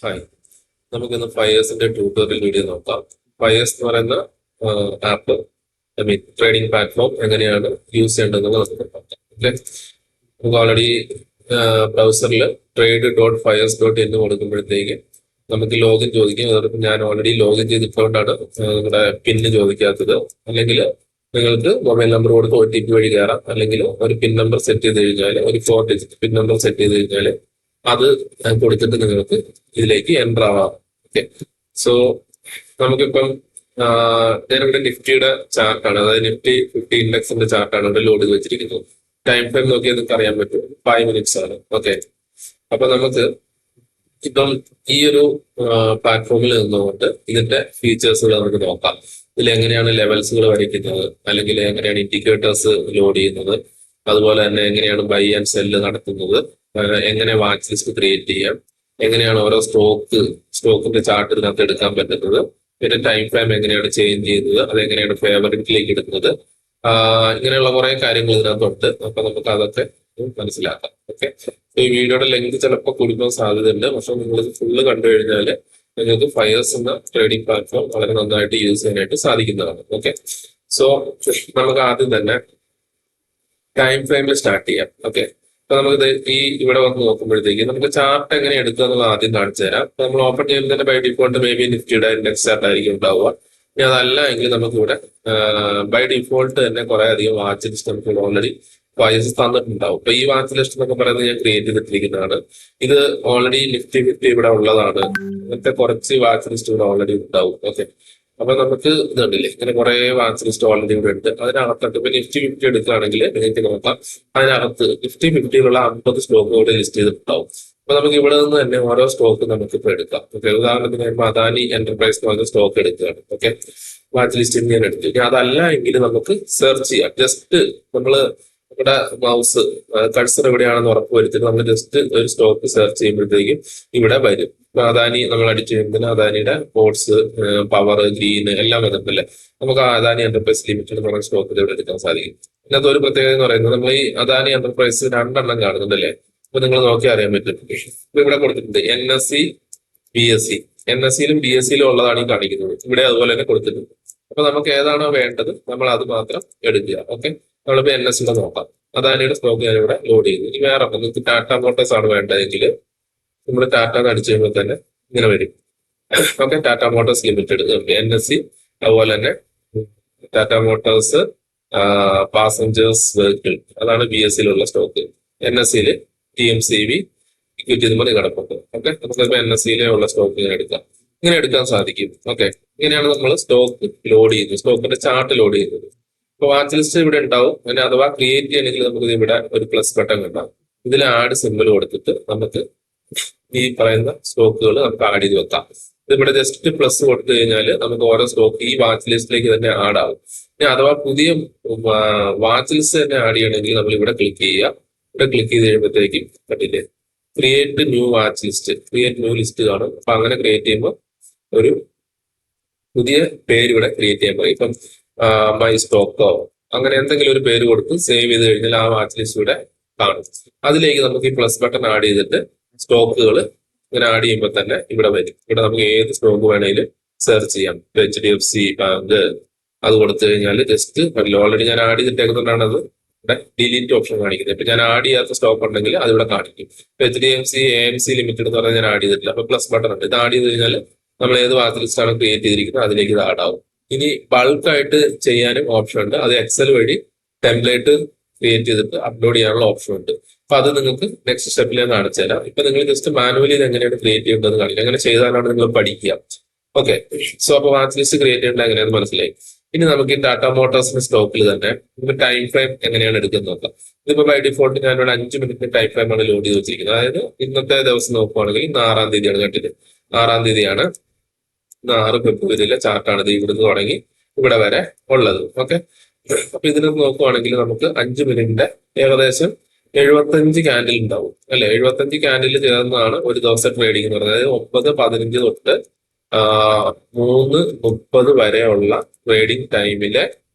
Hi, നമുക്കിന്ന് ഫയേഴ്സിന്റെ tutorial video നോക്കാം. Fires എന്ന് പറയുന്ന ആപ്പ്, ട്രേഡിംഗ് പ്ലാറ്റ്ഫോം എങ്ങനെയാണ് യൂസ് ചെയ്യേണ്ടതെന്ന് നമുക്ക് നോക്കാം. ഓക്കെ, നമുക്ക് ഓൾറെഡി ബ്രൗസറിൽ trade.fires.in കൊടുക്കുമ്പോഴത്തേക്ക് നമുക്ക് ലോഗിൻ ചോദിക്കും. അതോടൊപ്പം ഞാൻ ഓൾറെഡി ലോഗിൻ ചെയ്തിട്ടുകൊണ്ടാണ് നിങ്ങളുടെ പിന്ന് ചോദിക്കാത്തത്. അല്ലെങ്കിൽ നിങ്ങൾക്ക് മൊബൈൽ നമ്പർ കൊടുത്ത് OTP വഴി കയറാം, അല്ലെങ്കിൽ ഒരു പിൻ നമ്പർ സെറ്റ് ചെയ്ത് കഴിഞ്ഞാൽ, ഒരു 4 ഡിജിറ്റ് പിൻ നമ്പർ സെറ്റ് ചെയ്ത് കഴിഞ്ഞാൽ അത് കൊടുത്തിട്ട് നിങ്ങൾക്ക് ഇതിലേക്ക് എൻ്റർ ആവാം. ഓക്കെ, സോ നമുക്കിപ്പം ഞാനിവിടെ നിഫ്റ്റിയുടെ ചാർട്ടാണ്, അതായത് നിഫ്റ്റി 50 ഇൻഡെക്സിന്റെ ചാർട്ടാണ് ഇവിടെ ലോഡ് ചെയ്ത് വെച്ചിരിക്കുന്നത്. ടൈം ഫ്രെയിം നോക്കിയാൽ നിങ്ങൾക്ക് അറിയാൻ പറ്റും, 5 മിനിറ്റ്സ് ആണ്. ഓക്കെ, അപ്പൊ നമുക്ക് ഇപ്പം ഈ ഒരു പ്ലാറ്റ്ഫോമിൽ നിന്നുകൊണ്ട് ഇതിന്റെ ഫീച്ചേഴ്സുകൾ നമുക്ക് നോക്കാം. ഇതിൽ എങ്ങനെയാണ് ലെവൽസുകൾ വരയ്ക്കുന്നത്, അല്ലെങ്കിൽ എങ്ങനെയാണ് ഇൻഡിക്കേറ്റേഴ്സ് ലോഡ് ചെയ്യുന്നത്, അതുപോലെ തന്നെ എങ്ങനെയാണ് ബൈ ആൻഡ് സെല്ല് നടത്തുന്നത്, എങ്ങനെ വാച്ച് ലിസ്റ്റ് ക്രിയേറ്റ് ചെയ്യാം, എങ്ങനെയാണ് ഓരോ സ്റ്റോക്കിന്റെ ചാർട്ട് ഇതിനകത്ത് എടുക്കാൻ പറ്റുന്നത്, പിന്നെ ടൈം ഫ്രെയിം എങ്ങനെയാണ് ചേഞ്ച് ചെയ്യുന്നത്, അതെങ്ങനെയാണ് ഫേവറിറ്റിലേക്ക് എടുക്കുന്നത്, ഇങ്ങനെയുള്ള കുറെ കാര്യങ്ങൾ ഇതിനകത്തുണ്ട്. അപ്പൊ നമുക്ക് അതൊക്കെ മനസ്സിലാക്കാം. ഓക്കെ, ഈ വീഡിയോയുടെ ലെങ്ത് ചിലപ്പോൾ കൊടുക്കാൻ സാധ്യതയുണ്ട്, പക്ഷെ നിങ്ങൾ ഇത് ഫുള്ള് കണ്ടു കഴിഞ്ഞാൽ നിങ്ങൾക്ക് ഫയേഴ്സ് എന്ന ട്രേഡിംഗ് പ്ലാറ്റ്ഫോം വളരെ നന്നായിട്ട് യൂസ് ചെയ്യാനായിട്ട് സാധിക്കുന്നതാണ്. ഓക്കെ, സോ നമുക്ക് ആദ്യം തന്നെ ടൈം ഫ്രെയിമിൽ സ്റ്റാർട്ട് ചെയ്യാം. ഓക്കെ, അപ്പൊ നമുക്ക് ഇവിടെ വന്ന് നോക്കുമ്പോഴത്തേക്ക് നമുക്ക് ചാർട്ട് എങ്ങനെ എടുക്കുക എന്നുള്ളത് ആദ്യം കാണിച്ചു തരാം. അപ്പൊ നമ്മൾ ഓപ്പൺ ചെയ്യുമ്പോൾ തന്നെ ബൈ ഡിഫോൾട്ട് മേ ബി നിഫ്റ്റിയുടെ ഇൻഡെക്സ് ചാർട്ട് ആയിരിക്കും ഉണ്ടാവുക. ഇനി അതല്ല എങ്കിൽ നമുക്ക് ഇവിടെ ബൈ ഡിഫോൾട്ട് തന്നെ കുറെ അധികം വാച്ച് ലിസ്റ്റ് നമുക്ക് ഓൾറെഡി ഫയേഴ്സ് തന്നിട്ടുണ്ടാവും. അപ്പൊ ഈ വാച്ച് ലിസ്റ്റ് എന്നൊക്കെ പറയുന്നത് ഞാൻ ക്രിയേറ്റ് ചെയ്തിട്ടിരിക്കുന്നതാണ്. ഇത് ഓൾറെഡി നിഫ്റ്റി 50 ഇവിടെ ഉള്ളതാണ്. അങ്ങനത്തെ കുറച്ച് വാച്ച് ലിസ്റ്റ് ഇവിടെ ഓൾറെഡി ഉണ്ടാവും. ഓക്കെ, അപ്പൊ നമുക്ക് ഇതുണ്ടല്ലേ, ഇങ്ങനെ കുറെ വാച്ച് ലിസ്റ്റ് ഓൾറെഡി ഇവിടെ ഉണ്ട്. അതിനകത്തോട്ട് ഇപ്പൊ നിഫ്റ്റി 50 എടുക്കുകയാണെങ്കിൽ നിങ്ങൾക്ക് നോക്കാം, അതിനകത്ത് നിഫ്റ്റി 50യിലുള്ള 50 സ്റ്റോക്ക് ഇവിടെ ലിസ്റ്റ് ചെയ്തിട്ടുണ്ടാവും. അപ്പൊ നമുക്ക് ഇവിടെ നിന്ന് തന്നെ ഓരോ സ്റ്റോക്ക് നമുക്ക് ഇപ്പൊ എടുക്കാം. ഓക്കെ, ഉദാഹരണത്തിന് അദാനി എന്റർപ്രൈസ് എന്ന് പറഞ്ഞ സ്റ്റോക്ക് എടുക്കുകയാണ്. ഓക്കെ, വാച്ച് ലിസ്റ്റിൽ ഞാൻ എടുത്തു. ഇനി അതല്ല എങ്കിൽ നമുക്ക് സെർച്ച് ചെയ്യാം. ജസ്റ്റ് നമ്മള് നമ്മുടെ മൗസ് കഴ്സർ എവിടെയാണെന്ന് ഉറപ്പ് വരുത്തിട്ട് നമ്മൾ ജസ്റ്റ് ഒരു സ്റ്റോക്ക് സെർച്ച് ചെയ്യുമ്പോഴത്തേക്കും ഇവിടെ വരും. അദാനി നമ്മൾ അടിച്ചു കഴിയുമ്പോൾ അദാനിയുടെ പോർട്സ്, പവർ, ഗ്രീൻ എല്ലാം വരുന്നല്ലേ. നമുക്ക് അദാനി എന്റർപ്രൈസ് ലിമിറ്റഡ് എന്ന് പറഞ്ഞ സ്റ്റോക്ക് ഇവിടെ എടുക്കാൻ സാധിക്കും. ഇതിനകത്ത് ഒരു പ്രത്യേകത എന്ന് പറയുന്നത്, നമ്മൾ ഈ അദാനി എന്റർപ്രൈസ് 2 എണ്ണം കാണുന്നുണ്ടല്ലേ. അപ്പൊ നിങ്ങൾ നോക്കി അറിയാൻ പറ്റും. ഇപ്പൊ ഇവിടെ കൊടുത്തിട്ടുണ്ട് NSE, BSE. NSEയിലും BSEയിലും ഉള്ളതാണ് ഈ കാണിക്കുന്നത്. ഇവിടെ അതുപോലെ തന്നെ കൊടുത്തിട്ടുണ്ട്. അപ്പൊ നമുക്ക് ഏതാണോ വേണ്ടത് നമ്മൾ അത് മാത്രം എടുക്കുക. ഓക്കെ, നമ്മളിപ്പോ NSEയുടെ നോക്കാം. അദാനിയുടെ സ്റ്റോക്ക് ഞാൻ ഇവിടെ ലോഡ് ചെയ്തു. ഇനി വേറെ നിങ്ങൾക്ക് ടാറ്റ മോട്ടോഴ്സ് ആണ് വേണ്ടതെങ്കിൽ നമ്മൾ ടാറ്റ അടിച്ചു കഴിയുമ്പോൾ തന്നെ ഇങ്ങനെ വരും. Okay, Tata Motors limited, NSE, അതുപോലെ തന്നെ ടാറ്റ മോട്ടോഴ്സ് പാസഞ്ചേഴ്സ് വെഹിക്കിൾ, അതാണ് BSEയിലുള്ള സ്റ്റോക്ക്. NSEയിൽ TMCV ഇക്വിറ്റി ഇതുപോലെ കിടപ്പുണ്ട്. ഓക്കെ, നമുക്കിപ്പോ NSEയിലെ ഉള്ള സ്റ്റോക്ക് ഇങ്ങനെ എടുക്കാം. ഇങ്ങനെ എടുക്കാൻ സാധിക്കും. ഓക്കെ, ഇങ്ങനെയാണ് നമ്മൾ സ്റ്റോക്ക് ലോഡ് ചെയ്യുന്നത്, സ്റ്റോക്കിന്റെ ചാർട്ട് ലോഡ് ചെയ്യുന്നത്. ഇപ്പൊ വാച്ച് ലിസ്റ്റ് ഇവിടെ ഉണ്ടാവും. അങ്ങനെ അഥവാ ക്രിയേറ്റ് ചെയ്യണമെങ്കിൽ നമുക്ക് ഇവിടെ ഒരു പ്ലസ് ബട്ടൺ ഉണ്ടാവും. ഇതിൽ ആഡ് സിമ്പിൾ കൊടുത്തിട്ട് നമുക്ക് ഈ പറയുന്ന സ്റ്റോക്കുകൾ നമുക്ക് ആഡ് ചെയ്ത് വെക്കാം. ഇതിവിടെ ജസ്റ്റ് പ്ലസ് കൊടുത്തു കഴിഞ്ഞാൽ നമുക്ക് ഓരോ സ്റ്റോക്ക് ഈ വാച്ച് ലിസ്റ്റിലേക്ക് തന്നെ ആഡ് ആവും. ഇനി അഥവാ പുതിയ വാച്ച് ലിസ്റ്റ് തന്നെ ആഡ് ചെയ്യണമെങ്കിൽ നമ്മൾ ഇവിടെ ക്ലിക്ക് ചെയ്യുക. ഇവിടെ ക്ലിക്ക് ചെയ്ത് കഴിയുമ്പോഴത്തേക്കും കണ്ടില്ലേ, create new watch list, create new list കാണും. അപ്പൊ അങ്ങനെ ക്രിയേറ്റ് ചെയ്യുമ്പോൾ ഒരു പുതിയ പേര് ഇവിടെ ക്രിയേറ്റ് ചെയ്യാൻ പറയും. ഇപ്പം മൈ സ്റ്റോക്കോ അങ്ങനെ എന്തെങ്കിലും ഒരു പേര് കൊടുത്ത് സേവ് ചെയ്ത് കഴിഞ്ഞാൽ ആ വാച്ച് ലിസ്റ്റ് ഇവിടെ കാണും. അതിലേക്ക് നമുക്ക് ഈ പ്ലസ് ബട്ടൺ ആഡ് ചെയ്തിട്ട് സ്റ്റോക്കുകൾ ഇങ്ങനെ ആഡ് ചെയ്യുമ്പോൾ തന്നെ ഇവിടെ വരും. ഇവിടെ നമുക്ക് ഏത് സ്റ്റോക്ക് വേണമെങ്കിലും സെർച്ച് ചെയ്യാം. HDFC ബാങ്ക് അത് കൊടുത്തു കഴിഞ്ഞാൽ ജസ്റ്റ് ഓൾറെഡി ഞാൻ ആഡ് ചെയ്തിട്ടേക്കുന്നതുകൊണ്ടാണ് അത് ഇവിടെ ഡിലീറ്റ് ഓപ്ഷൻ കാണിക്കുന്നത്. ഇപ്പൊ ഞാൻ ആഡ് ചെയ്യാത്ത സ്റ്റോക്ക് ഉണ്ടെങ്കിൽ അത് ഇവിടെ കാണിക്കും. HDFC AMC ലിമിറ്റഡ് എന്ന് പറഞ്ഞാൽ ഞാൻ ആഡ് ചെയ്തിട്ടില്ല. അപ്പൊ പ്ലസ് ബട്ടൺ ഉണ്ട്. ഇത് ആഡ് ചെയ്ത് കഴിഞ്ഞാൽ നമ്മൾ ഏത് വാച്ച് ലിസ്റ്റ് ആണ് ക്രിയേറ്റ് ചെയ്തിരിക്കുന്നത് അതിലേക്ക് ഇത് ആഡ് ആവും. ഇനി ബൾക്കായിട്ട് ചെയ്യാനും ഓപ്ഷൻ ഉണ്ട്. അത് എക്സൽ വഴി ടെംപ്ലേറ്റ് ക്രിയേറ്റ് ചെയ്തിട്ട് അപ്ലോഡ് ചെയ്യാനുള്ള ഓപ്ഷൻ ഉണ്ട്. അപ്പൊ അത് നിങ്ങൾക്ക് നെക്സ്റ്റ് സ്റ്റെപ്പിൽ ഞാൻ കാണിച്ചു തരാം. ഇപ്പൊ നിങ്ങൾ ജസ്റ്റ് മാനുവലി ഇത് എങ്ങനെയാണ് ക്രിയേറ്റ് ചെയ്യേണ്ടത് കാണിക്കുക. അങ്ങനെ ചെയ്താലാണ് നിങ്ങൾ പഠിക്കുക. ഓക്കെ, സോ അപ്പൊ വാച്ച് ലിസ്റ്റ് ക്രിയേറ്റ് ചെയ്യേണ്ടത് എങ്ങനെയാണെന്ന് മനസ്സിലായി. ഇനി നമുക്ക് ഈ ടാറ്റ മോട്ടോഴ്സിന്റെ സ്റ്റോക്കിൽ തന്നെ നമുക്ക് ടൈം ഫ്രെയിം എങ്ങനെയാണ് എടുക്കുന്നത് നോക്കാം. ഇതിപ്പോ ബൈ ഡിഫോൾട്ട് ഞാൻ ഇവിടെ 5 മിനിറ്റ് ടൈം ഫ്രെയിം ആണ് ലോഡ് ചെയ്ത് വെച്ചിരിക്കുന്നത്. അതായത് ഇന്നത്തെ ദിവസം നോക്കുവാണെങ്കിൽ ഇന്ന് 6-ാം തീയതിയാണ് കേട്ടിട്ട്. 6-ാം തീയതിയാണ്, 6 ഫെബ്രുവരിയിലെ ചാർട്ടാണ് ഇത് ഇവിടുന്ന് തുടങ്ങി ഇവിടെ വരെ ഉള്ളത്. ഓക്കെ, അപ്പൊ ഇതിനകത്ത് നോക്കുവാണെങ്കിൽ നമുക്ക് 5 മിനിറ്റിന്റെ ഏകദേശം 75 ക്യാൻഡിൽ ഉണ്ടാവും അല്ലെ. 75 ക്യാൻഡിൽ ചേർന്നതാണ് ഒരു ദിവസം ട്രേഡിംഗ് എന്ന് പറയുന്നത്. അതായത് 9:15 തൊട്ട് 3:30 വരെയുള്ള ട്രേഡിംഗ് ടൈമിലെ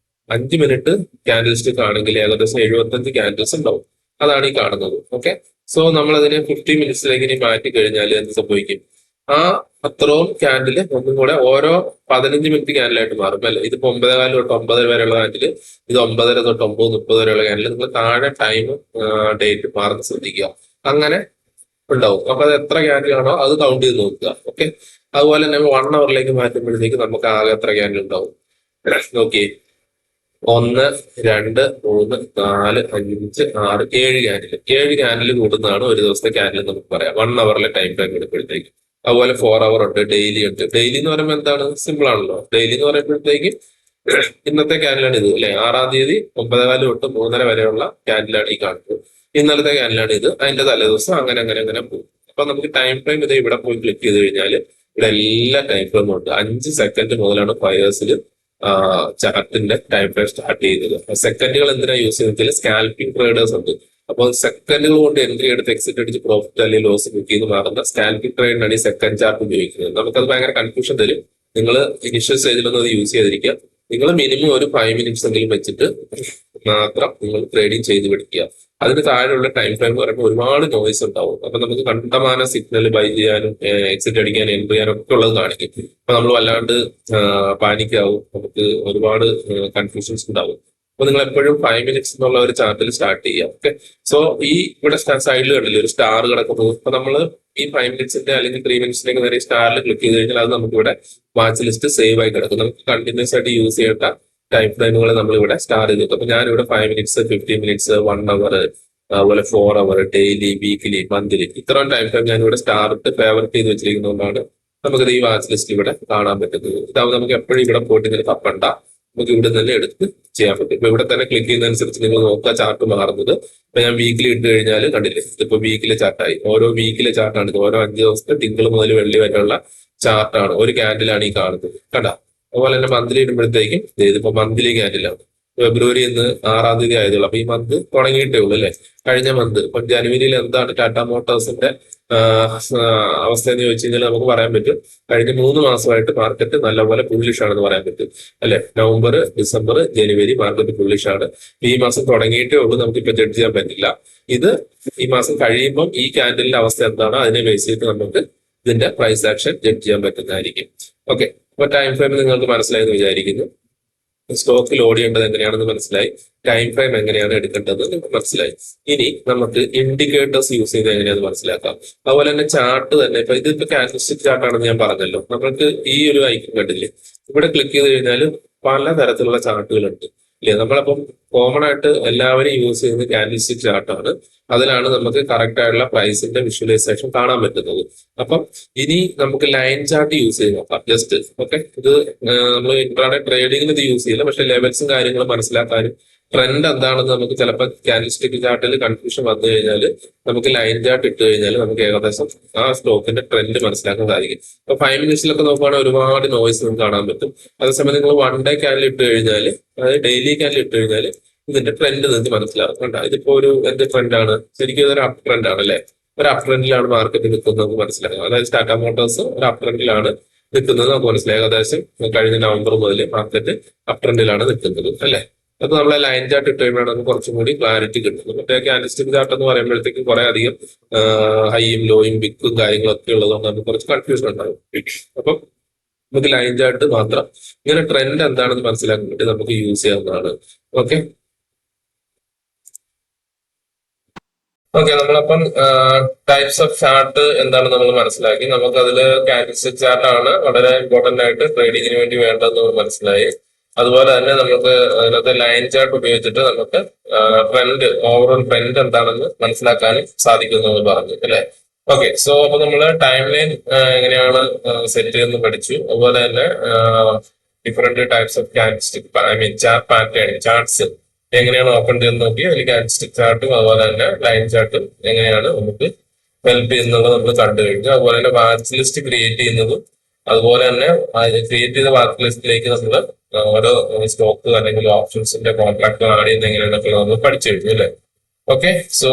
5 മിനിറ്റ് ക്യാൻഡിൽ സ്റ്റിക്ക് ആണെങ്കിൽ ഏകദേശം 75 ക്യാൻഡിൽസ് ഉണ്ടാവും. അതാണ് ഈ കാണുന്നത്. ഓക്കെ, സോ നമ്മൾ അതിനെ 50 മിനിറ്റ്സിലേക്ക് ഇനി മാറ്റി കഴിഞ്ഞാൽ എന്ത് സംഭവിക്കും? ആ അത്രയും ക്യാൻഡില് ഒന്നും കൂടെ ഓരോ 15 മിനിറ്റ് ക്യാൻഡിലായിട്ട് മാറും അല്ലെ. ഇതിപ്പോ 9:15 തൊട്ട് 9 വരെയുള്ള ക്യാൻഡില്, ഇത് 9:30 തൊട്ട് 9:30 വരെയുള്ള ക്യാൻഡില്. നിങ്ങൾ താഴെ ടൈമും ഡേറ്റ് മാറുന്ന ശ്രദ്ധിക്കുക. അങ്ങനെ ഉണ്ടാവും. അപ്പൊ അത് എത്ര ക്യാൻഡിൽ ആണോ അത് കൗണ്ട് ചെയ്ത് നോക്കുക. ഓക്കെ. അതുപോലെ തന്നെ 1 അവറിലേക്ക് മാറ്റുമ്പോഴത്തേക്ക് നമുക്ക് ആകെ എത്ര ക്യാൻഡിൽ ഉണ്ടാവും നോക്കി. 1, 2, 3, 4, 5, 6, 7 ക്യാൻഡിൽ കൂടുന്നതാണ് ഒരു ദിവസത്തെ ക്യാൻഡിൽ നമുക്ക് പറയാം 1 അവറിലെ ടൈം ഫ്രെയിം എടുക്കുമ്പോഴത്തേക്ക്. അതുപോലെ 4 അവർ ഉണ്ട്, ഡെയിലി ഉണ്ട്. ഡെയിലി എന്ന് പറയുമ്പോൾ എന്താണ്, സിമ്പിൾ ആണല്ലോ. ഡെയിലി എന്ന് പറയുമ്പോഴത്തേക്ക് ഇന്നത്തെ ക്യാൻഡിലാണ് ഇത് അല്ലെ. 6-ാം തീയതി 9:15 തൊട്ട് 3:30 വരെയുള്ള ക്യാൻഡിലാണ് ഈ കാണുന്നത്. ഇന്നലത്തെ ക്യാൻഡിലാണ് ഇത്, അതിന്റെ തലേദിവസം, അങ്ങനെ അങ്ങനെ അങ്ങനെ പോകും. അപ്പൊ നമുക്ക് ടൈം ഫ്രെയിം ഇത് ഇവിടെ പോയി ക്ലിക്ക് ചെയ്ത് കഴിഞ്ഞാൽ ഇവിടെ എല്ലാ ടൈം ഫ്രെയിമും ഉണ്ട്. 5 സെക്കൻഡ് മുതലാണ് ഫയേഴ്സിൽ ചാർട്ടിന്റെ ടൈം ഫ്രെയിം സ്റ്റാർട്ട് ചെയ്യുന്നത്. സെക്കൻഡുകൾ എന്തിനാ യൂസ് ചെയ്യുന്നത്, സ്കാൽപ്പിംഗ് ട്രേഡേഴ്സ് ഉണ്ട്. അപ്പോൾ സെക്കൻഡുകൾ കൊണ്ട് എൻട്രി എടുത്ത് എക്സിറ്റ് അടിച്ച് പ്രോഫിറ്റ് അല്ലെങ്കിൽ ലോസ് ബുക്ക് ചെയ്ത് മാറുന്ന സ്കാൽപ്പിംഗ് ട്രേഡിനാണ് ഈ സെക്കൻഡ് ചാർട്ട് ഉപയോഗിക്കുന്നത്. നമുക്കത് ഭയങ്കര കൺഫ്യൂഷൻ തരും. നിങ്ങൾ ഇനിഷ്യൽ സ്റ്റേജിലൊന്നും അത് യൂസ് ചെയ്തിരിക്കുക. നിങ്ങൾ മിനിമം ഒരു 5 മിനിറ്റ്സ് എങ്കിലും വെച്ചിട്ട് മാത്രം നിങ്ങൾ ട്രേഡിങ് ചെയ്ത് പഠിക്കുക. അതിന് താഴെയുള്ള ടൈം ഫ്രെയിം പറയുമ്പോൾ ഒരുപാട് നോയ്സ് ഉണ്ടാവും. അപ്പൊ നമുക്ക് കണ്ടമാന സിഗ്നൽ ബൈ ചെയ്യാനും എക്സിറ്റ് അടിക്കാനും എൻട്രി ചെയ്യാനും ഒക്കെ ഉള്ളത് കാണിക്കും. അപ്പൊ നമ്മൾ വല്ലാണ്ട് പാനിക്കാവും, നമുക്ക് ഒരുപാട് കൺഫ്യൂഷൻസ് ഉണ്ടാവും. അപ്പൊ നിങ്ങൾ എപ്പോഴും 5 മിനിറ്റ്സ് എന്നുള്ള ഒരു ചാർട്ടിൽ സ്റ്റാർട്ട് ചെയ്യുക. ഓക്കെ. സോ ഈ ഇവിടെ സൈഡിൽ കണ്ടില്ലേ ഒരു സ്റ്റാർ കിടക്കുന്നത്. അപ്പൊ നമ്മൾ ഈ 5 മിനിറ്റ്സിന്റെ അല്ലെങ്കിൽ 3 മിനിറ്റ്സിലേക്ക് നേരെ സ്റ്റാറിൽ ക്ലിക്ക് ചെയ്ത് കഴിഞ്ഞാൽ അത് നമുക്ക് ഇവിടെ വാച്ച് ലിസ്റ്റ് സേവ് ആയി കിടക്കും. നമുക്ക് കണ്ടിന്യൂസ് ആയിട്ട് യൂസ് ചെയ്യേണ്ട ടൈം ഫ്രെയിമുകൾ നമ്മൾ ഇവിടെ സ്റ്റാർ ചെയ്തിട്ട്. അപ്പൊ ഞാനിവിടെ 5 മിനിറ്റ്സ്, 15 മിനിറ്റ്സ്, 1 അവർ, അതുപോലെ 4 അവർ, ഡെയിലി, വീക്കിലി, മന്ത്ലി, ഇത്രയും ടൈം ഫ്രെയിം ഞാനിവിടെ സ്റ്റാർട്ട് ഫേവററ്റ് ചെയ്ത് വെച്ചിരിക്കുന്നതുകൊണ്ടാണ് നമുക്കത് ഈ വാച്ച് ലിസ്റ്റ് ഇവിടെ കാണാൻ പറ്റുന്നത്. ഇതാവുമ്പോൾ നമുക്ക് എപ്പോഴും ഇവിടെ പോയിട്ട് ഇങ്ങനെ തപ്പണ്ട, നമുക്ക് ഇവിടെ തന്നെ എടുത്ത് ചെയ്യാൻ പറ്റും. ഇപ്പൊ ഇവിടെ തന്നെ ക്ലിക്ക് ചെയ്യുന്നതനുസരിച്ച് നിങ്ങൾ നോക്കുക ചാർട്ട് മാറുന്നത്. ഇപ്പൊ ഞാൻ വീക്കിലി ഇട്ട് കഴിഞ്ഞാൽ കണ്ടില്ലേ, ഇതിപ്പോ വീക്കിലെ ചാർട്ടായി. ഓരോ വീക്കിലെ ചാർട്ടാണ് ഇത്. ഓരോ 5 ദിവസത്തെ തിങ്കൾ മുതൽ വെള്ളി വരെയുള്ള ചാർട്ടാണ്. ഒരു ക്യാൻഡിലാണ് ഈ കാണുന്നത്, കണ്ടാ. അതുപോലെ തന്നെ മന്ത്ലി ഇടുമ്പോഴത്തേക്കും ഇതിപ്പോ മന്ത്ലി ക്യാൻഡിലാണ്. ഫെബ്രുവരി ഇന്ന് 6-ാം തീയതി ആയതുള്ളൂ. അപ്പൊ ഈ മന്ത് തുടങ്ങിയിട്ടേ ഉള്ളൂ അല്ലെ. കഴിഞ്ഞ മന്ത് ഇപ്പൊ ജനുവരിയിൽ എന്താണ് ടാറ്റ മോട്ടോഴ്സിന്റെ അവസ്ഥ എന്ന് ചോദിച്ചു കഴിഞ്ഞാൽ നമുക്ക് പറയാൻ പറ്റും കഴിഞ്ഞ 3 മാസമായിട്ട് മാർക്കറ്റ് നല്ലപോലെ ബുള്ളിഷ് ആണെന്ന് പറയാൻ പറ്റും അല്ലെ. നവംബർ, ഡിസംബർ, ജനുവരി മാർക്കറ്റ് ബുള്ളിഷ് ആണ്. ഈ മാസം തുടങ്ങിയിട്ടേ ഉള്ളൂ, നമുക്കിപ്പോ ജഡ്ജ് ചെയ്യാൻ പറ്റില്ല. ഇത് ഈ മാസം കഴിയുമ്പം ഈ ക്യാൻഡലിന്റെ അവസ്ഥ എന്താണ് അതിനെ ബേസ് ചെയ്തിട്ട് നമുക്ക് ഇതിന്റെ പ്രൈസ് ആക്ഷൻ ജഡ്ജ് ചെയ്യാൻ പറ്റുന്നതായിരിക്കും. ഓക്കെ. അപ്പൊ ടൈം ഫ്രെയിം നിങ്ങൾക്ക് മനസ്സിലായെന്ന് വിചാരിക്കുന്നു. സ്റ്റോക്ക് ലോഡ് ചെയ്യേണ്ടത് എങ്ങനെയാണെന്ന് മനസ്സിലായി, ടൈം ഫ്രെയിം എങ്ങനെയാണ് എടുക്കേണ്ടത് മനസ്സിലായി. ഇനി നമുക്ക് ഇൻഡിക്കേറ്റേഴ്സ് യൂസ് ചെയ്ത് എങ്ങനെയാണെന്ന് മനസ്സിലാക്കാം. അതുപോലെ തന്നെ ചാർട്ട് തന്നെ, ഇപ്പൊ ഇതിപ്പോ കാൻഡിൽസ്റ്റിക് ചാർട്ടാണെന്ന് ഞാൻ പറഞ്ഞല്ലോ. നമുക്ക് ഈ ഒരു ഐക്കൺ കണ്ടില്ലേ, ഇവിടെ ക്ലിക്ക് ചെയ്ത് കഴിഞ്ഞാൽ പലതരത്തിലുള്ള ചാർട്ടുകളുണ്ട് ഇല്ലേ. നമ്മളപ്പം കോമൺ ആയിട്ട് എല്ലാവരും യൂസ് ചെയ്യുന്നത് കാൻഡിൽസ്റ്റിക് ചാർട്ടാണ്. അതിലാണ് നമുക്ക് കറക്റ്റ് ആയിട്ടുള്ള പ്രൈസിന്റെ വിഷ്വലൈസേഷൻ കാണാൻ പറ്റുന്നത്. അപ്പം ഇനി നമുക്ക് ലൈൻ ചാർട്ട് യൂസ് ചെയ്ത് നോക്കാം ജസ്റ്റ്. ഓക്കെ. ഇത് നമ്മൾ ഇൻട്രാഡേ ട്രേഡിങ്ങിന് ഇത് യൂസ് ചെയ്യില്ല, പക്ഷെ ലെവൽസും കാര്യങ്ങളും മനസ്സിലാക്കാനും ട്രെൻഡ് എന്താണെന്ന് നമുക്ക് ചിലപ്പോൾ കാൻഡിൽസ്റ്റിക് ചാർട്ടിൽ കൺഫ്യൂഷൻ വന്നു കഴിഞ്ഞാൽ നമുക്ക് ലൈൻ ചാർട്ട് ഇട്ട് കഴിഞ്ഞാൽ നമുക്ക് ഏകദേശം ആ സ്റ്റോക്കിന്റെ ട്രെൻഡ് മനസ്സിലാക്കാൻ സാധിക്കും. ഇപ്പൊ 5 മിനിറ്റ്സിലൊക്കെ നോക്കുവാണെങ്കിൽ ഒരുപാട് നോയ്സ് നമുക്ക് കാണാൻ പറ്റും. അതേസമയം നിങ്ങൾ 1 ഡേ ക്യാൻഡിൽ ഇട്ട് കഴിഞ്ഞാൽ, അതായത് ഡെയിലി ക്യാൻഡിൽ ഇട്ട് കഴിഞ്ഞാൽ ഇതിന്റെ ട്രെൻഡ് നിങ്ങൾക്ക് മനസ്സിലാകുന്നുണ്ട്. ഇതിപ്പോ ഒരു എന്ത് ട്രെൻഡാണ്, ശരിക്കും ഇതൊരു അപ് ട്രെൻഡ് ആണ് അല്ലെ. ഒരു അപ് ട്രെൻഡിലാണ് മാർക്കറ്റ് നിൽക്കുന്നത് നമുക്ക് മനസ്സിലാക്കാം. അതായത് ടാറ്റ മോട്ടോഴ്സ് ഒരു അപ് ട്രെൻഡിലാണ് നിൽക്കുന്നത് നമുക്ക് മനസ്സിലായി. ഏകദേശം കഴിഞ്ഞ നവംബർ മുതൽ മാർക്കറ്റ് അപ് ട്രെൻഡിലാണ് നിൽക്കുന്നത് അല്ലെ. അപ്പൊ നമ്മളെ ലൈൻ ചാർട്ട് ഇട്ട് കഴിയുമ്പോഴാണ് നമുക്ക് കുറച്ചും കൂടി ക്ലാരിറ്റി കിട്ടുന്നത്. മറ്റേ കാൻഡിൽസ്റ്റിക് ചാർട്ട് എന്ന് പറയുമ്പോഴത്തേക്കും കുറെ അധികം ഹൈയും ലോയും ബിക്കും കാര്യങ്ങളൊക്കെ ഉള്ളതുകൊണ്ട് നമുക്ക് കുറച്ച് കൺഫ്യൂഷൻ ഉണ്ടാകും. അപ്പം നമുക്ക് ലൈൻ ചാർട്ട് മാത്രം ഇങ്ങനെ ട്രെൻഡ് എന്താണെന്ന് മനസ്സിലാക്കാൻ വേണ്ടി നമുക്ക് യൂസ് ചെയ്യാവുന്നതാണ്. ഓക്കെ. ഓക്കെ. നമ്മളപ്പം ടൈപ്സ് ഓഫ് ചാർട്ട് എന്താണെന്ന് നമ്മൾ മനസ്സിലാക്കി. നമുക്ക് അതില് കാൻഡിൽസ്റ്റിക് ചാർട്ട് ആണ് വളരെ ഇമ്പോർട്ടന്റ് ആയിട്ട് ട്രേഡിങ്ങിന് വേണ്ടി വേണ്ടതെന്ന് മനസ്സിലായി. അതുപോലെ തന്നെ നമുക്ക് അതിനകത്ത് ലൈൻ ചാർട്ട് ഉപയോഗിച്ചിട്ട് നമുക്ക് ട്രെൻഡ്, ഓവറോൾ ട്രെൻഡ് എന്താണെന്ന് മനസ്സിലാക്കാനും സാധിക്കുമെന്ന് പറഞ്ഞു അല്ലെ. ഓക്കെ. സോ അപ്പൊ നമ്മള് ടൈം ലൈൻ എങ്ങനെയാണ് സെറ്റ് ചെയ്യുന്നത് പഠിച്ചു. അതുപോലെ തന്നെ different types of candlestick, I mean chart pattern, charts എങ്ങനെയാണ് ഓപ്പൺ ചെയ്യുന്നത് നോക്കി. അതിൽ കാൻഡിൽസ്റ്റിക് ചാർട്ടും അതുപോലെ തന്നെ ലൈൻ ചാർട്ടും എങ്ങനെയാണ് നമുക്ക് ഹെൽപ്പ് ചെയ്യുന്നത് നമ്മൾ കണ്ടു കഴിഞ്ഞു. അതുപോലെ തന്നെ വാച്ച് ലിസ്റ്റ് ക്രിയേറ്റ് ചെയ്യുന്നതും അതുപോലെ തന്നെ ക്രിയേറ്റ് ചെയ്ത വാച്ച് ലിസ്റ്റിലേക്ക് നമ്മൾ ഓരോ സ്റ്റോക്ക് അല്ലെങ്കിൽ ഓപ്ഷൻസിന്റെ കോൺട്രാക്ട് ആഡ് ചെയ്യുന്ന എങ്ങനെയാണൊക്കെ നമ്മൾ പഠിച്ചു കഴിഞ്ഞു അല്ലെ. ഓക്കെ. സോ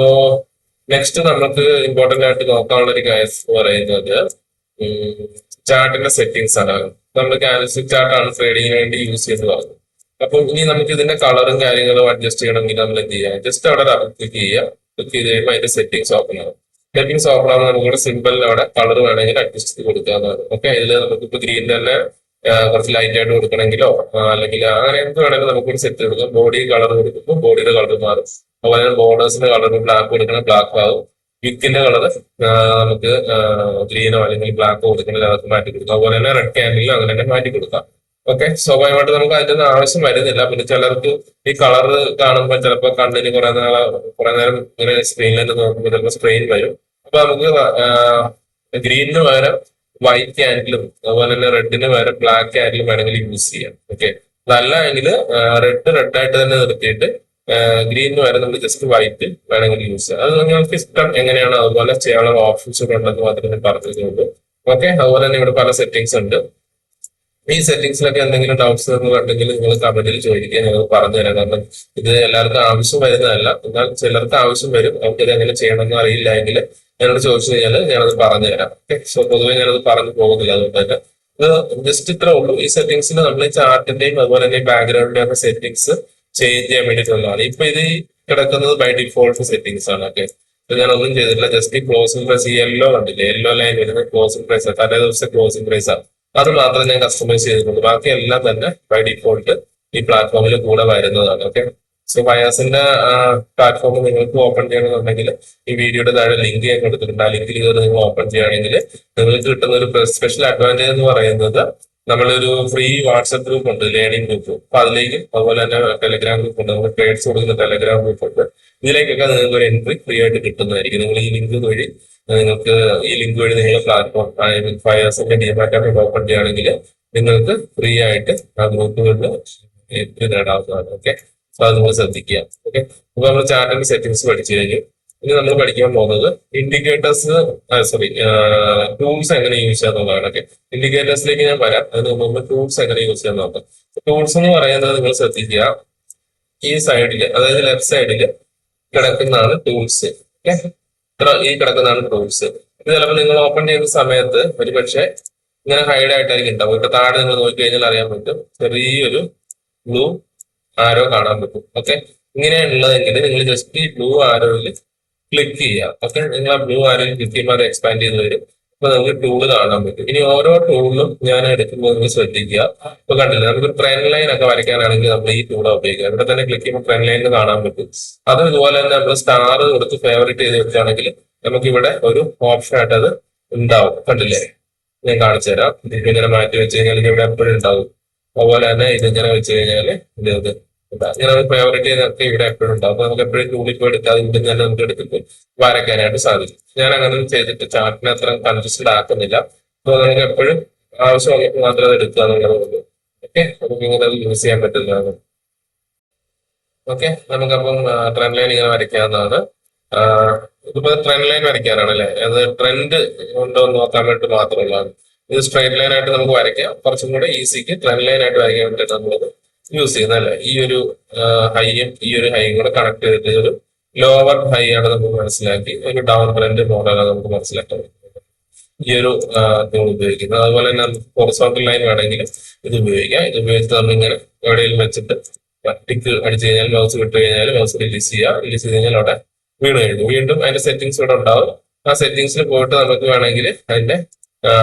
നെക്സ്റ്റ് നമുക്ക് ഇമ്പോർട്ടന്റ് ആയിട്ട് നോക്കാനുള്ള ഒരു കാര്യം എന്ന് പറയുന്നത് ചാർട്ടിന്റെ സെറ്റിംഗ്സ് ആണ്. നമ്മൾ കാൻഡിൽസ്റ്റിക് ചാർട്ടാണ് ട്രേഡിങ്ങിന് വേണ്ടി യൂസ് ചെയ്യുന്നത് പറഞ്ഞു. അപ്പം ഇനി നമുക്ക് ഇതിന്റെ കളറും കാര്യങ്ങളും അഡ്ജസ്റ്റ് ചെയ്യണമെങ്കിൽ നമ്മൾ എന്ത് ചെയ്യാം, ജസ്റ്റ് അവിടെ ക്ലിക്ക് ചെയ്യുക. ക്ലിക്ക് ചെയ്ത് കഴിയുമ്പോൾ അതിന്റെ സെറ്റിംഗ്സ് ഓപ്പൺ ആകും. സെറ്റിംഗ്സ് ഓപ്പൺ ആകുമ്പോൾ നമുക്കിവിടെ സിമ്പിളിൽ അവിടെ കളർ വേണമെങ്കിൽ അഡ്ജസ്റ്റ് ചെയ്ത് കൊടുക്കാവുന്നതാണ്. ഓക്കെ, ഇതിൽ നമുക്കിപ്പോൾ ഗ്രീൻ തന്നെ കുറച്ച് ലൈറ്റ് ആയിട്ട് കൊടുക്കണമെങ്കിലോ അല്ലെങ്കിൽ അങ്ങനെ എന്ത് വേണമെങ്കിലും നമുക്കൊരു സെറ്റ് കൊടുക്കാം. ബോഡി കളർ കൊടുക്കുമ്പോൾ ബോഡിയുടെ കളർ മാറും. അതുപോലെ തന്നെ ബോർഡേഴ്സിന്റെ കളർ ബ്ലാക്ക് കൊടുക്കണം, ബ്ലാക്ക് ആവും. വിക്കിന്റെ കളർ നമുക്ക് ഗ്രീനോ അല്ലെങ്കിൽ ബ്ലാക്കോ കൊടുക്കണമെങ്കിൽ അതൊക്കെ മാറ്റി കൊടുക്കാം. അതുപോലെ തന്നെ റെഡ് ക്യാൻഡിലും അങ്ങനെ തന്നെ മാറ്റി കൊടുക്കാം. ഓക്കെ, സ്വാഭാവികമായിട്ട് നമുക്ക് അതിന്റെ ഒന്നും ആവശ്യം വരുന്നില്ല. പിന്നെ ചിലർക്ക് ഈ കളർ കാണുമ്പോൾ ചിലപ്പോൾ കണ്ണിന് കുറെ നേരം ഇങ്ങനെ സ്ക്രീനിൽ തന്നെ നോക്കുമ്പോൾ ചിലപ്പോൾ സ്ട്രെയിൻ വരും. അപ്പൊ നമുക്ക് ഗ്രീനിന് പകരം വൈറ്റ് ക്യാൻഡിലും അതുപോലെ തന്നെ റെഡിന് പകരം ബ്ലാക്ക് ക്യാൻഡിലും വേണമെങ്കിൽ യൂസ് ചെയ്യാം. ഓക്കെ, അതല്ല എങ്കിൽ റെഡ് ആയിട്ട് തന്നെ നിർത്തിയിട്ട് ഗ്രീനിന് പകരം നമ്മൾ ജസ്റ്റ് വൈറ്റ് വേണമെങ്കിൽ യൂസ് ചെയ്യാം. അത് നിങ്ങൾക്ക് ഇഷ്ടം എങ്ങനെയാണ് അതുപോലെ ചെയ്യാനുള്ള ഓപ്ഷൻസ് ഒക്കെ ഉണ്ടെന്ന് മാത്രമേ ഞാൻ പറഞ്ഞിട്ടുണ്ട്. ഓക്കെ, അതുപോലെ തന്നെ ഇവിടെ പല സെറ്റിംഗ്സ് ഉണ്ട്. ഈ സെറ്റിംഗ്സിലൊക്കെ എന്തെങ്കിലും ഡൗട്ട്സ് ഉണ്ടെങ്കിൽ നിങ്ങൾ കമന്റിൽ ചോദിക്കുക, ഞങ്ങൾ പറഞ്ഞുതരാം. കാരണം ഇത് എല്ലാവർക്കും ആവശ്യം വരുന്നതല്ല, എന്നാൽ ചിലർക്ക് ആവശ്യം വരും. നമുക്ക് ഇത് എങ്ങനെ ചെയ്യണമെന്ന് അറിയില്ല എങ്കിൽ എന്നോട് ചോദിച്ചു കഴിഞ്ഞാൽ ഞാനത് പറഞ്ഞുതരാം. ഓക്കെ, സോ പൊതുവെ ഞാനത് പറഞ്ഞു പോകുന്നില്ല. അതുകൊണ്ട് തന്നെ ഇത് ജസ്റ്റ് ഇത്രേ ഉള്ളൂ. ഈ സെറ്റിംഗ്സിൽ നമ്മൾ ഈ ചാർട്ടിന്റെയും അതുപോലെ തന്നെ ബാക്ക്ഗ്രൗണ്ടിന്റെ ഒക്കെ സെറ്റിംഗ്സ് ചേഞ്ച് ചെയ്യാൻ വേണ്ടിയിട്ടുള്ളതാണ്. ഇപ്പൊ ഇത് കിടക്കുന്നത് ബൈ ഡിഫോൾട്ട് സെറ്റിംഗ്സ് ആണ്. ഓക്കെ, ഞാൻ ഒന്നും ചെയ്തിട്ടില്ല. ജസ്റ്റ് ഈ ക്ലോസിംഗ് പ്രൈസ്, ഈ യെല്ലോ കണ്ടില്ലേ, യെല്ലോ ലൈൻ വരുന്ന ക്ലോസിംഗ് പ്രൈസ് തലേ ദിവസം ക്ലോസിംഗ് പ്രൈസ് ആണ്. അത് മാത്രം ഞാൻ കസ്റ്റമൈസ് ചെയ്തിട്ടുണ്ട്. ബാക്കി എല്ലാം തന്നെ ബൈ ഡിഫോൾട്ട് ഈ പ്ലാറ്റ്ഫോമിൽ കൂടെ വരുന്നതാണ്. ഓക്കെ, സോ ഫയാസിന്റെ പ്ലാറ്റ്ഫോം നിങ്ങൾക്ക് ഓപ്പൺ ചെയ്യണമെന്നുണ്ടെങ്കിൽ ഈ വീഡിയോയുടെ താഴെ ലിങ്ക് ഞാൻ കൊടുത്തിട്ടുണ്ട്. ആ ലിങ്കിൽ കയറി നിങ്ങൾ ഓപ്പൺ ചെയ്യുകയാണെങ്കിൽ നിങ്ങൾക്ക് കിട്ടുന്ന ഒരു സ്പെഷ്യൽ അഡ്വാൻറ്റേജ് എന്ന് പറയുന്നത് നമ്മളൊരു ഫ്രീ വാട്സ്ആപ്പ് ഗ്രൂപ്പ് ഉണ്ട്, ലേണിംഗ് ഗ്രൂപ്പ്. അപ്പൊ അതിലേക്കും അതുപോലെ തന്നെ ടെലഗ്രാം ഗ്രൂപ്പ് ഉണ്ട്, നമുക്ക് ട്രേഡ്സ് കൊടുക്കുന്ന ടെലഗ്രാം ഗ്രൂപ്പ് ഉണ്ട്. ഇതിലേക്കൊക്കെ നിങ്ങൾക്ക് ഒരു എൻട്രി ഫ്രീ ആയിട്ട് കിട്ടുന്നതായിരിക്കും. നിങ്ങൾ ഈ ലിങ്ക് വഴി നിങ്ങളുടെ പ്ലാറ്റ്ഫോം ഫയർസിന്റെ ഡിമാറ്റ് അക്കൗണ്ട് ഓപ്പൺ ചെയ്യുകയാണെങ്കിൽ നിങ്ങൾക്ക് ഫ്രീ ആയിട്ട് ആ ഗ്രൂപ്പുകളിൽ എൻട്രി നേടാവുന്നതാണ്. ഓക്കെ, സോ അത് നിങ്ങൾ ശ്രദ്ധിക്കുക. ഓക്കെ, അപ്പൊ നമ്മൾ ചാനൽ സെറ്റിംഗ്സ് പഠിച്ചു കഴിഞ്ഞു. ഇനി നമ്മൾ പഠിക്കാൻ പോകുന്നത് ഇൻഡിക്കേറ്റേഴ്സ്, ടൂൾസ് എങ്ങനെ യൂസ് ചെയ്യാന്നുള്ളതാണ്. ഓക്കെ, ഇൻഡിക്കേറ്റേഴ്സിലേക്ക് ഞാൻ വരാം. അതിന് മുമ്പ് ടൂൾസ് എങ്ങനെ യൂസ് ചെയ്യാൻ നോക്കാം. ടൂൾസ് എന്ന് പറയുന്നത് നിങ്ങൾ ശ്രദ്ധിക്കുക, ഈ സൈഡില് അതായത് ലെഫ്റ്റ് സൈഡില് കിടക്കുന്നതാണ് ടൂൾസ്. ഓക്കെ, ഈ കിടക്കുന്നതാണ് ടൂൾസ്. ഇത് ചിലപ്പോൾ നിങ്ങൾ ഓപ്പൺ ചെയ്യുന്ന സമയത്ത് ഒരു പക്ഷേ ഇങ്ങനെ ഹൈഡ് ആയിട്ടായിരിക്കും ഉണ്ടാവും. ഇവിടെ താഴെ നിങ്ങൾ നോക്കി കഴിഞ്ഞാൽ അറിയാൻ പറ്റും, ചെറിയൊരു ബ്ലൂ ആരോ കാണാൻ പറ്റും. ഓക്കെ, ഇങ്ങനെയുള്ളതെങ്കിൽ നിങ്ങൾ ജസ്റ്റ് ഈ ബ്ലൂ ആരോയിൽ ക്ലിക്ക് ചെയ്യുക. ഓക്കെ, നിങ്ങൾ ആ ബ്ലൂ ആരോയിൽ ക്ലിക്ക് ചെയ്യുമ്പോൾ അത് എക്സ്പാൻഡ് ചെയ്ത് വരും. അപ്പൊ നമുക്ക് ടൂള് കാണാൻ പറ്റും. ഇനി ഓരോ ടൂളിലും ഞാൻ എടുക്കുമ്പോൾ നിങ്ങൾ ശ്രദ്ധിക്കുക. ഇപ്പൊ കണ്ടില്ല, നമുക്ക് ട്രെൻഡ് ലൈൻ ഒക്കെ വരയ്ക്കാനാണെങ്കിൽ നമ്മൾ ഈ ടൂളാണ് ഉപയോഗിക്കുക. ഇവിടെ തന്നെ ക്ലിക്ക് ചെയ്യുമ്പോൾ ട്രെൻഡ് ലൈനിൽ കാണാൻ പറ്റും. അതും ഇതുപോലെ തന്നെ നമ്മൾ സ്റ്റാർ കൊടുത്ത് ഫേവറേറ്റ് ചെയ്ത് വെക്കുകയാണെങ്കിൽ നമുക്ക് ഇവിടെ ഒരു ഓപ്ഷൻ ആയിട്ട് അത് ഉണ്ടാവും. കണ്ടില്ലേ, ഞാൻ കാണിച്ചു തരാം. ഇതിങ്ങനെ മാറ്റി വെച്ച് കഴിഞ്ഞാൽ ഇവിടെ എപ്പോഴും ഉണ്ടാവും. അതുപോലെ തന്നെ ഇതിങ്ങനെ വെച്ച് കഴിഞ്ഞാൽ ഇത് ഇങ്ങനെ ഫേവറേറ്റ് ചെയ്തൊക്കെ ഇവിടെ എപ്പോഴും ഉണ്ടാവും. അപ്പൊ നമുക്ക് എപ്പോഴും ടൂളിൽ പോയി എടുക്കാതെ ഇവിടെ തന്നെ നമുക്ക് എടുത്തിട്ട് വരയ്ക്കാനായിട്ട് സാധിക്കും. ഞാൻ അങ്ങനെ ചെയ്തിട്ട് ചാർട്ടിനെ അത്ര കൺഫ്യൂസ്ഡ് ആക്കുന്നില്ല. അപ്പൊ നമുക്ക് എപ്പോഴും ആവശ്യമുള്ളപ്പോൾ മാത്രം അത് എടുക്കുക എന്നുള്ളത്. ഓക്കെ, നമുക്ക് ഇങ്ങനെ അത് യൂസ് ചെയ്യാൻ പറ്റുന്നതാണ്. ഓക്കെ, നമുക്കപ്പം ട്രെൻഡ് ലൈൻ ഇങ്ങനെ വരയ്ക്കാവുന്നതാണ്. ഇതിപ്പോ ട്രെൻഡ് ലൈൻ വരയ്ക്കാനാണ് അല്ലെ, അത് ട്രെൻഡ് ഉണ്ടോ എന്ന് നോക്കാൻ വേണ്ടി മാത്രമുള്ളതാണ്. ഇത് സ്ട്രൈറ്റ് ലൈൻ ആയിട്ട് നമുക്ക് വരയ്ക്കാം. കുറച്ചും കൂടെ ഈസിക്ക് ട്രെൻഡ് ലൈൻ ആയിട്ട് വരയ്ക്കാൻ വേണ്ടിയിട്ട് നമ്മളത് യൂസ് ചെയ്യുന്നത് അല്ലെ. ഈ ഒരു ഹൈയും ഈ ഒരു ഹൈയും കൂടെ കണക്ട് ചെയ്തിട്ട് ഒരു ലോവർ ഹൈ ആണ് നമുക്ക് മനസ്സിലാക്കി ഒരു ഡൗൺ ട്രെൻഡ് മോഡലാണ് നമുക്ക് മനസ്സിലാക്കാൻ ഈ ഒരു ടൂൾ ഉപയോഗിക്കുന്നത്. അതുപോലെ തന്നെ ഹൊറിസോണ്ടൽ ലൈൻ വേണമെങ്കിൽ ഇത് ഉപയോഗിക്കാം. ഇത് ഉപയോഗിച്ച് നമ്മളിങ്ങനെ എവിടെയെങ്കിലും വെച്ചിട്ട് ടിക്ക് അടിച്ചു കഴിഞ്ഞാൽ മൗസ് വിട്ട് കഴിഞ്ഞാൽ മൗസ് റിലീസ് ചെയ്യുക. റിലീസ് ചെയ്ത് കഴിഞ്ഞാൽ അവിടെ വീണ് കഴിഞ്ഞു. വീണ്ടും അതിന്റെ സെറ്റിംഗ്സ് ഇവിടെ ഉണ്ടാവും. ആ സെറ്റിംഗ്സിൽ പോയിട്ട് നമുക്ക് വേണമെങ്കിൽ അതിന്റെ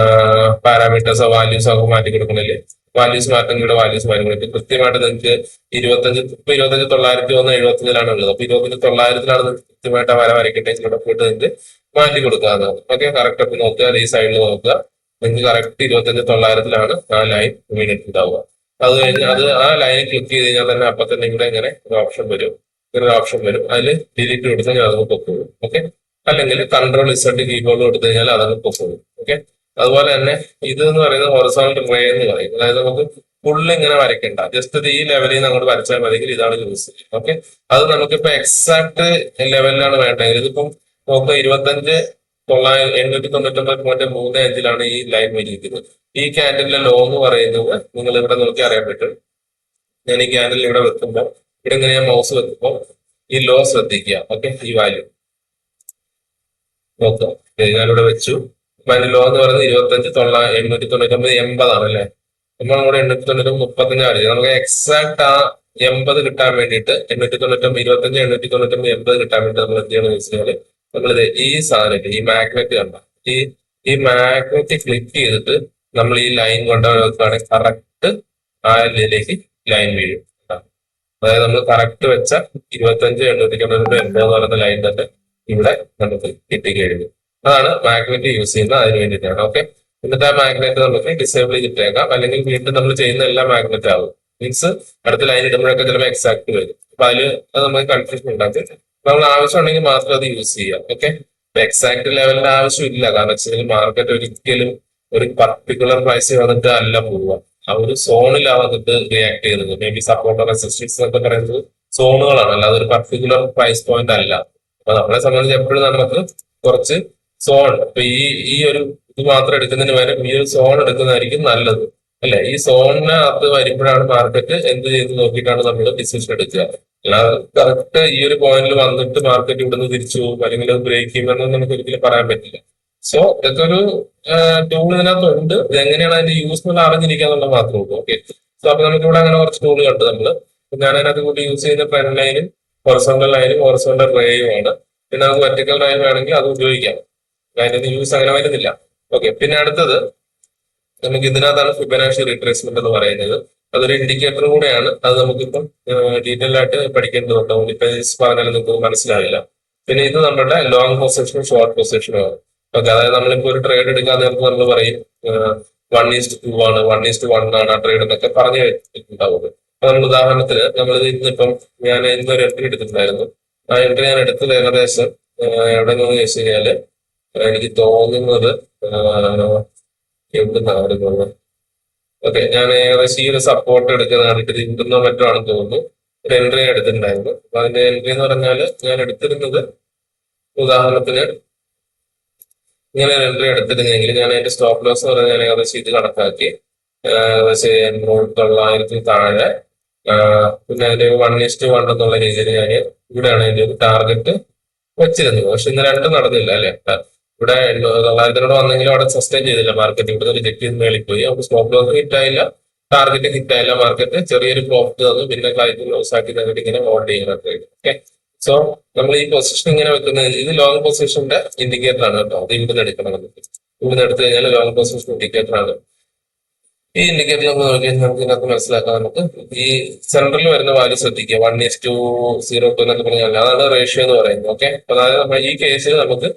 പാരാമീറ്റേഴ്സോ വാല്യൂസോ ഒക്കെ മാറ്റി കൊടുക്കണില്ലേ, വാല്യൂസ് മാറ്റം ഇവിടെ വാല്യൂസ് മാറ്റി കൊടുക്കും. കൃത്യമായിട്ട് നിങ്ങൾക്ക് 25,901 75-ലാണ് ഉള്ളത്. അപ്പൊ 25,900-ലാണ് കൃത്യമായിട്ട് ആ വര വരയ്ക്കട്ടെ ഇവിടെ പോയിട്ട് നിങ്ങൾക്ക് മാറ്റി കൊടുക്കാവുന്നതാണ്. ഓക്കെ, കറക്റ്റ് ഒക്കെ നോക്കുക, ഈ സൈഡിൽ നോക്കുക. നിങ്ങൾക്ക് കറക്റ്റ് 25,900-ലാണ് ആ ലൈൻ വീണിട്ടുണ്ടാവുക. അത് കഴിഞ്ഞ് ആ ലൈനിൽ ക്ലിക്ക് ചെയ്ത് കഴിഞ്ഞാൽ തന്നെ അപ്പൊ തന്നെ ഇവിടെ ഇങ്ങനെ ഒരു ഓപ്ഷൻ വരും. ഇങ്ങനെ ഒരു ഓപ്ഷൻ വരും. അതിൽ ഡിലീറ്റ് കൊടുത്തു കഴിഞ്ഞാൽ അതങ്ങ് പൊക്കോളും. ഓക്കെ, അല്ലെങ്കിൽ കൺട്രോൾ ഇസഡ് കീബോർഡ് കൊടുത്തു കഴിഞ്ഞാൽ അതങ്ങ് പൊക്കോളും. ഓക്കെ, അതുപോലെ തന്നെ ഇത് എന്ന് പറയുന്നത് ഹൊറിസോണ്ടൽ റേ എന്ന് പറയും. അതായത് നമുക്ക് ഫുള്ള് ഇങ്ങനെ വരയ്ക്കണ്ട, ജസ്റ്റ് ഈ ലെവലിൽ നിന്ന് അങ്ങോട്ട് വരച്ചാൽ മതിയെങ്കിൽ ഇതാണ് യൂസ്. ഓക്കെ, അത് നമുക്കിപ്പോ എക്സാക്ട് ലെവലിലാണ് വേണ്ടതെങ്കിൽ ഇതിപ്പം നോക്കുക 25,899.35 ഈ ലൈൻ വരിയിരിക്കുന്നത്. ഈ ക്യാൻഡിലെ ലോ എന്ന് പറയുന്നത് നിങ്ങൾ ഇവിടെ നോക്കി അറിയാൻ പറ്റും. ഞാൻ ഈ ക്യാൻഡിൽ ഇവിടെ വെക്കുമ്പോൾ ഇവിടെ ഇങ്ങനെ ഞാൻ മൗസ് വെക്കുമ്പോൾ ഈ ലോ ശ്രദ്ധിക്കുക. ഓക്കെ, ഈ വാല്യൂ നോക്കുക. ഞാനിവിടെ വെച്ചു. അതിന്റെ ലോ എന്ന് പറയുന്നത് 25,899.80 അല്ലേ. നമ്മൾ കൂടെ 899.35 നമുക്ക് എക്സാക്ട് ആ 80 കിട്ടാൻ വേണ്ടിയിട്ട് 899 25 899 80 കിട്ടാൻ വേണ്ടി നമ്മൾ എന്ത് ചെയ്യണമെന്ന് വെച്ചാൽ നമ്മളിത് ഈ സാധനം ഈ മാഗ്നറ്റ് കണ്ട ഈ ഈ മാഗ്നറ്റ് ക്ലിക്ക് ചെയ്തിട്ട് നമ്മൾ ഈ ലൈൻ കൊണ്ടുവരുവാണെങ്കിൽ കറക്റ്റ് ആ ഇതിലേക്ക് ലൈൻ വീഴും. അതായത് നമ്മൾ കറക്റ്റ് വെച്ച 25,890 എന്ന് പറയുന്ന ലൈൻ തന്നെ ഇവിടെ നമുക്ക് കിട്ടിക്കഴിഞ്ഞു. അതാണ് മാഗ്നറ്റ് യൂസ് ചെയ്യുന്ന അതിന് വേണ്ടിയിട്ടാണ്. ഓക്കെ, എന്നിട്ട് ആ മാഗ്നറ്റ് നമുക്ക് ഡിസേബിൾ ചെയ്തിട്ടേക്കാം, അല്ലെങ്കിൽ വീണ്ടും നമ്മൾ ചെയ്യുന്ന എല്ലാ മാഗ്നറ്റ് ആവും. മീൻസ് അടുത്ത ലൈൻ ഇടുമ്പോഴൊക്കെ ചിലപ്പോൾ എക്സാക്ട് വരും. അപ്പൊ അതില് അത് നമുക്ക് കൺഫ്യൂഷൻ ഉണ്ടാക്കും. നമ്മൾ ആവശ്യമുണ്ടെങ്കിൽ മാത്രം അത് യൂസ് ചെയ്യാം. ഓക്കെ, എക്സാക്ട് ലെവലിന്റെ ആവശ്യമില്ല. കാരണം വെച്ചാൽ മാർക്കറ്റ് ഒരിക്കലും ഒരു പർട്ടിക്കുലർ പ്രൈസ് വന്നിട്ട് അല്ല പോവുക, ആ ഒരു സോണിലാ വന്നിട്ട് റിയാക്ട് ചെയ്യുന്നത്. മേ ബി സപ്പോർട്ട് റെസിസ്റ്റൻസ് എന്നൊക്കെ പറയുന്നത് സോണുകളാണ്, അല്ലാതെ ഒരു പർട്ടിക്കുലർ പ്രൈസ് പോയിന്റ് അല്ല. അപ്പൊ നമ്മളെ സംബന്ധിച്ച് എപ്പോഴും നമുക്ക് കുറച്ച് സോൺ, ഇപ്പൊ ഈ ഒരു ഇത് മാത്രം എടുക്കുന്നതിന് പകരം ഈ ഒരു സോൺ എടുക്കുന്നതായിരിക്കും നല്ലത്, അല്ലെ? ഈ സോണിനകത്ത് വരുമ്പോഴാണ് മാർക്കറ്റ് എന്ത് ചെയ്ത് നോക്കിയിട്ടാണ് നമ്മൾ ഡിസിഷൻ എടുക്കുക. അല്ലാതെ കറക്റ്റ് ഈ ഒരു പോയിന്റിൽ വന്നിട്ട് മാർക്കറ്റ് ഇവിടുന്ന് തിരിച്ചു പോകും അല്ലെങ്കിൽ ബ്രേക്ക് ചെയ്യുമെന്ന് നമുക്ക് ഒരിക്കലും പറയാൻ പറ്റില്ല. സോ ഇതൊക്കെ ഒരു ടൂൾ ഇതിനകത്തുണ്ട്. ഇത് എങ്ങനെയാണ് അതിന്റെ യൂസ് എന്നുള്ള അറിഞ്ഞിരിക്കുക എന്നുള്ളത് മാത്രമേ ഉള്ളൂ. ഓക്കെ, സോ അപ്പൊ നമുക്ക് ഇവിടെ അങ്ങനെ കുറച്ച് ടൂൾ കണ്ടു നമ്മള്. ഞാൻ അതിനകത്ത് കൂടി യൂസ് ചെയ്യുന്ന ട്രെൻഡ് ലൈനും ഹൊറിസോണ്ടൽ ലൈനും ഹൊറിസോണ്ടൽ റേയും ആണ്. പിന്നെ നമുക്ക് വെർട്ടിക്കൽ ലൈൻ വേണമെങ്കിൽ അത് ഉപയോഗിക്കാം. അതിന്റെ യൂസ് അങ്ങനെ വരുന്നില്ല. ഓക്കെ, പിന്നെ അടുത്തത് നമുക്ക് ഇതിനകത്താണ് ഫിബനാച്ചി റീട്രേസ്മെന്റ് എന്ന് പറയുന്നത്. അതൊരു ഇൻഡിക്കേറ്ററും കൂടെയാണ്. അത് നമുക്കിപ്പം ഡീറ്റെയിൽ ആയിട്ട് പഠിക്കേണ്ടതുണ്ട്. ഇപ്പൊ പറഞ്ഞാലും നിങ്ങൾക്ക് മനസ്സിലാവില്ല. പിന്നെ ഇത് നമ്മുടെ ലോങ് പൊസിഷനും ഷോർട്ട് പൊസിഷനും ആണ്. ഓക്കെ, അതായത് നമ്മളിപ്പോ ഒരു ട്രേഡ് എടുക്കാൻ നേരത്തെ നമ്മൾ പറയും 1:2 ആണ്, 1:1 ആണ് ആ ട്രേഡ് എന്നൊക്കെ പറഞ്ഞു വെച്ചിട്ടുണ്ടാവുന്നത്. അപ്പൊ നമ്മൾ ഉദാഹരണത്തിന് നമ്മളിത് ഇന്നിപ്പം ഞാൻ ഇന്നൊരു എൻട്രി എടുത്തിട്ടുണ്ടായിരുന്നു. ആ എൻട്രി ഞാൻ എടുത്തത് ഏകദേശം എവിടെ നിന്ന് ചോദിച്ചു കഴിഞ്ഞാല് എനിക്ക് തോന്നുന്നത് എവിടുന്നായിരുന്നു. ഓക്കെ, ഞാൻ ഏകദേശം ഈ ഒരു സപ്പോർട്ട് എടുക്കുന്ന കണ്ടിട്ട് ഇവിടുന്നോ മറ്റോ ആണെന്ന് തോന്നുന്നു ഒരു എൻട്രി എടുത്തിട്ടുണ്ടായിരുന്നു. അപ്പൊ അതിന്റെ എൻട്രി എന്ന് പറഞ്ഞാൽ ഞാൻ എടുത്തിരുന്നത് ഉദാഹരണത്തിന് ഇങ്ങനെ ഒരു എൻട്രി എടുത്തിരുന്നെങ്കിൽ ഞാൻ അതിന്റെ സ്റ്റോപ്പ് ലോസ് എന്ന് പറഞ്ഞാൽ ഞാൻ ഏകദേശം ഇത് കണക്കാക്കി ഏകദേശം 800 താഴെ, പിന്നെ അതിന്റെ 1:1 എന്നുള്ള രീതിയിൽ ഞാൻ ഇവിടെയാണ് അതിന്റെ ഒരു ടാർഗറ്റ് വെച്ചിരുന്നത്. പക്ഷെ ഇന്ന് രണ്ടും നടന്നില്ല, അല്ലെ? ഇവിടെ 900 വന്നെങ്കിലും അവിടെ സസ്റ്റെയിൻ ചെയ്തില്ല. മാർക്കറ്റ് ഇവിടെ റിജക്ട് ചെയ്ത് മേളിൽ പോയി. നമുക്ക് സ്റ്റോപ്പ് ലോസ് ഹിറ്റ് ആയില്ല, ടാർഗറ്റ് ഹിറ്റ് ആയില്ല. മാർക്കറ്റ് ചെറിയൊരു പ്രോഫിറ്റ് തന്നു, പിന്നെ ക്ലൈന്റ് ലോസ് ആക്കി തന്നിട്ട് ഇങ്ങനെ ഹോൾഡ് ചെയ്യുന്നത്. ഓക്കെ, സോ നമ്മൾ ഈ പൊസിഷൻ ഇങ്ങനെ വെക്കുന്നത് ഇത് ലോങ് പൊസിഷന്റെ ഇൻഡിക്കേറ്റർ ആണ് കേട്ടോ. അത് ഇവിടുന്ന് എടുക്കണം. നമുക്ക് ഇവിടുന്ന് എടുത്തു കഴിഞ്ഞാൽ ലോങ് പൊസിഷൻ ഇൻഡിക്കേറ്റർ ആണ്. ഈ ഇൻഡിക്കേറ്റർ നമ്മൾ നോക്കിയാൽ നമുക്ക് ഇതിനകത്ത് മനസ്സിലാക്കാം. നമുക്ക് ഈ സെൻട്രലിൽ വരുന്ന വാല്യൂ ശ്രദ്ധിക്കുക. 1:02 എന്നൊക്കെ പറഞ്ഞാൽ അതാണ് റേഷ്യോ എന്ന് പറയുന്നത്. ഓക്കെ, അതായത് നമ്മൾ ഈ കേസിൽ നമുക്ക്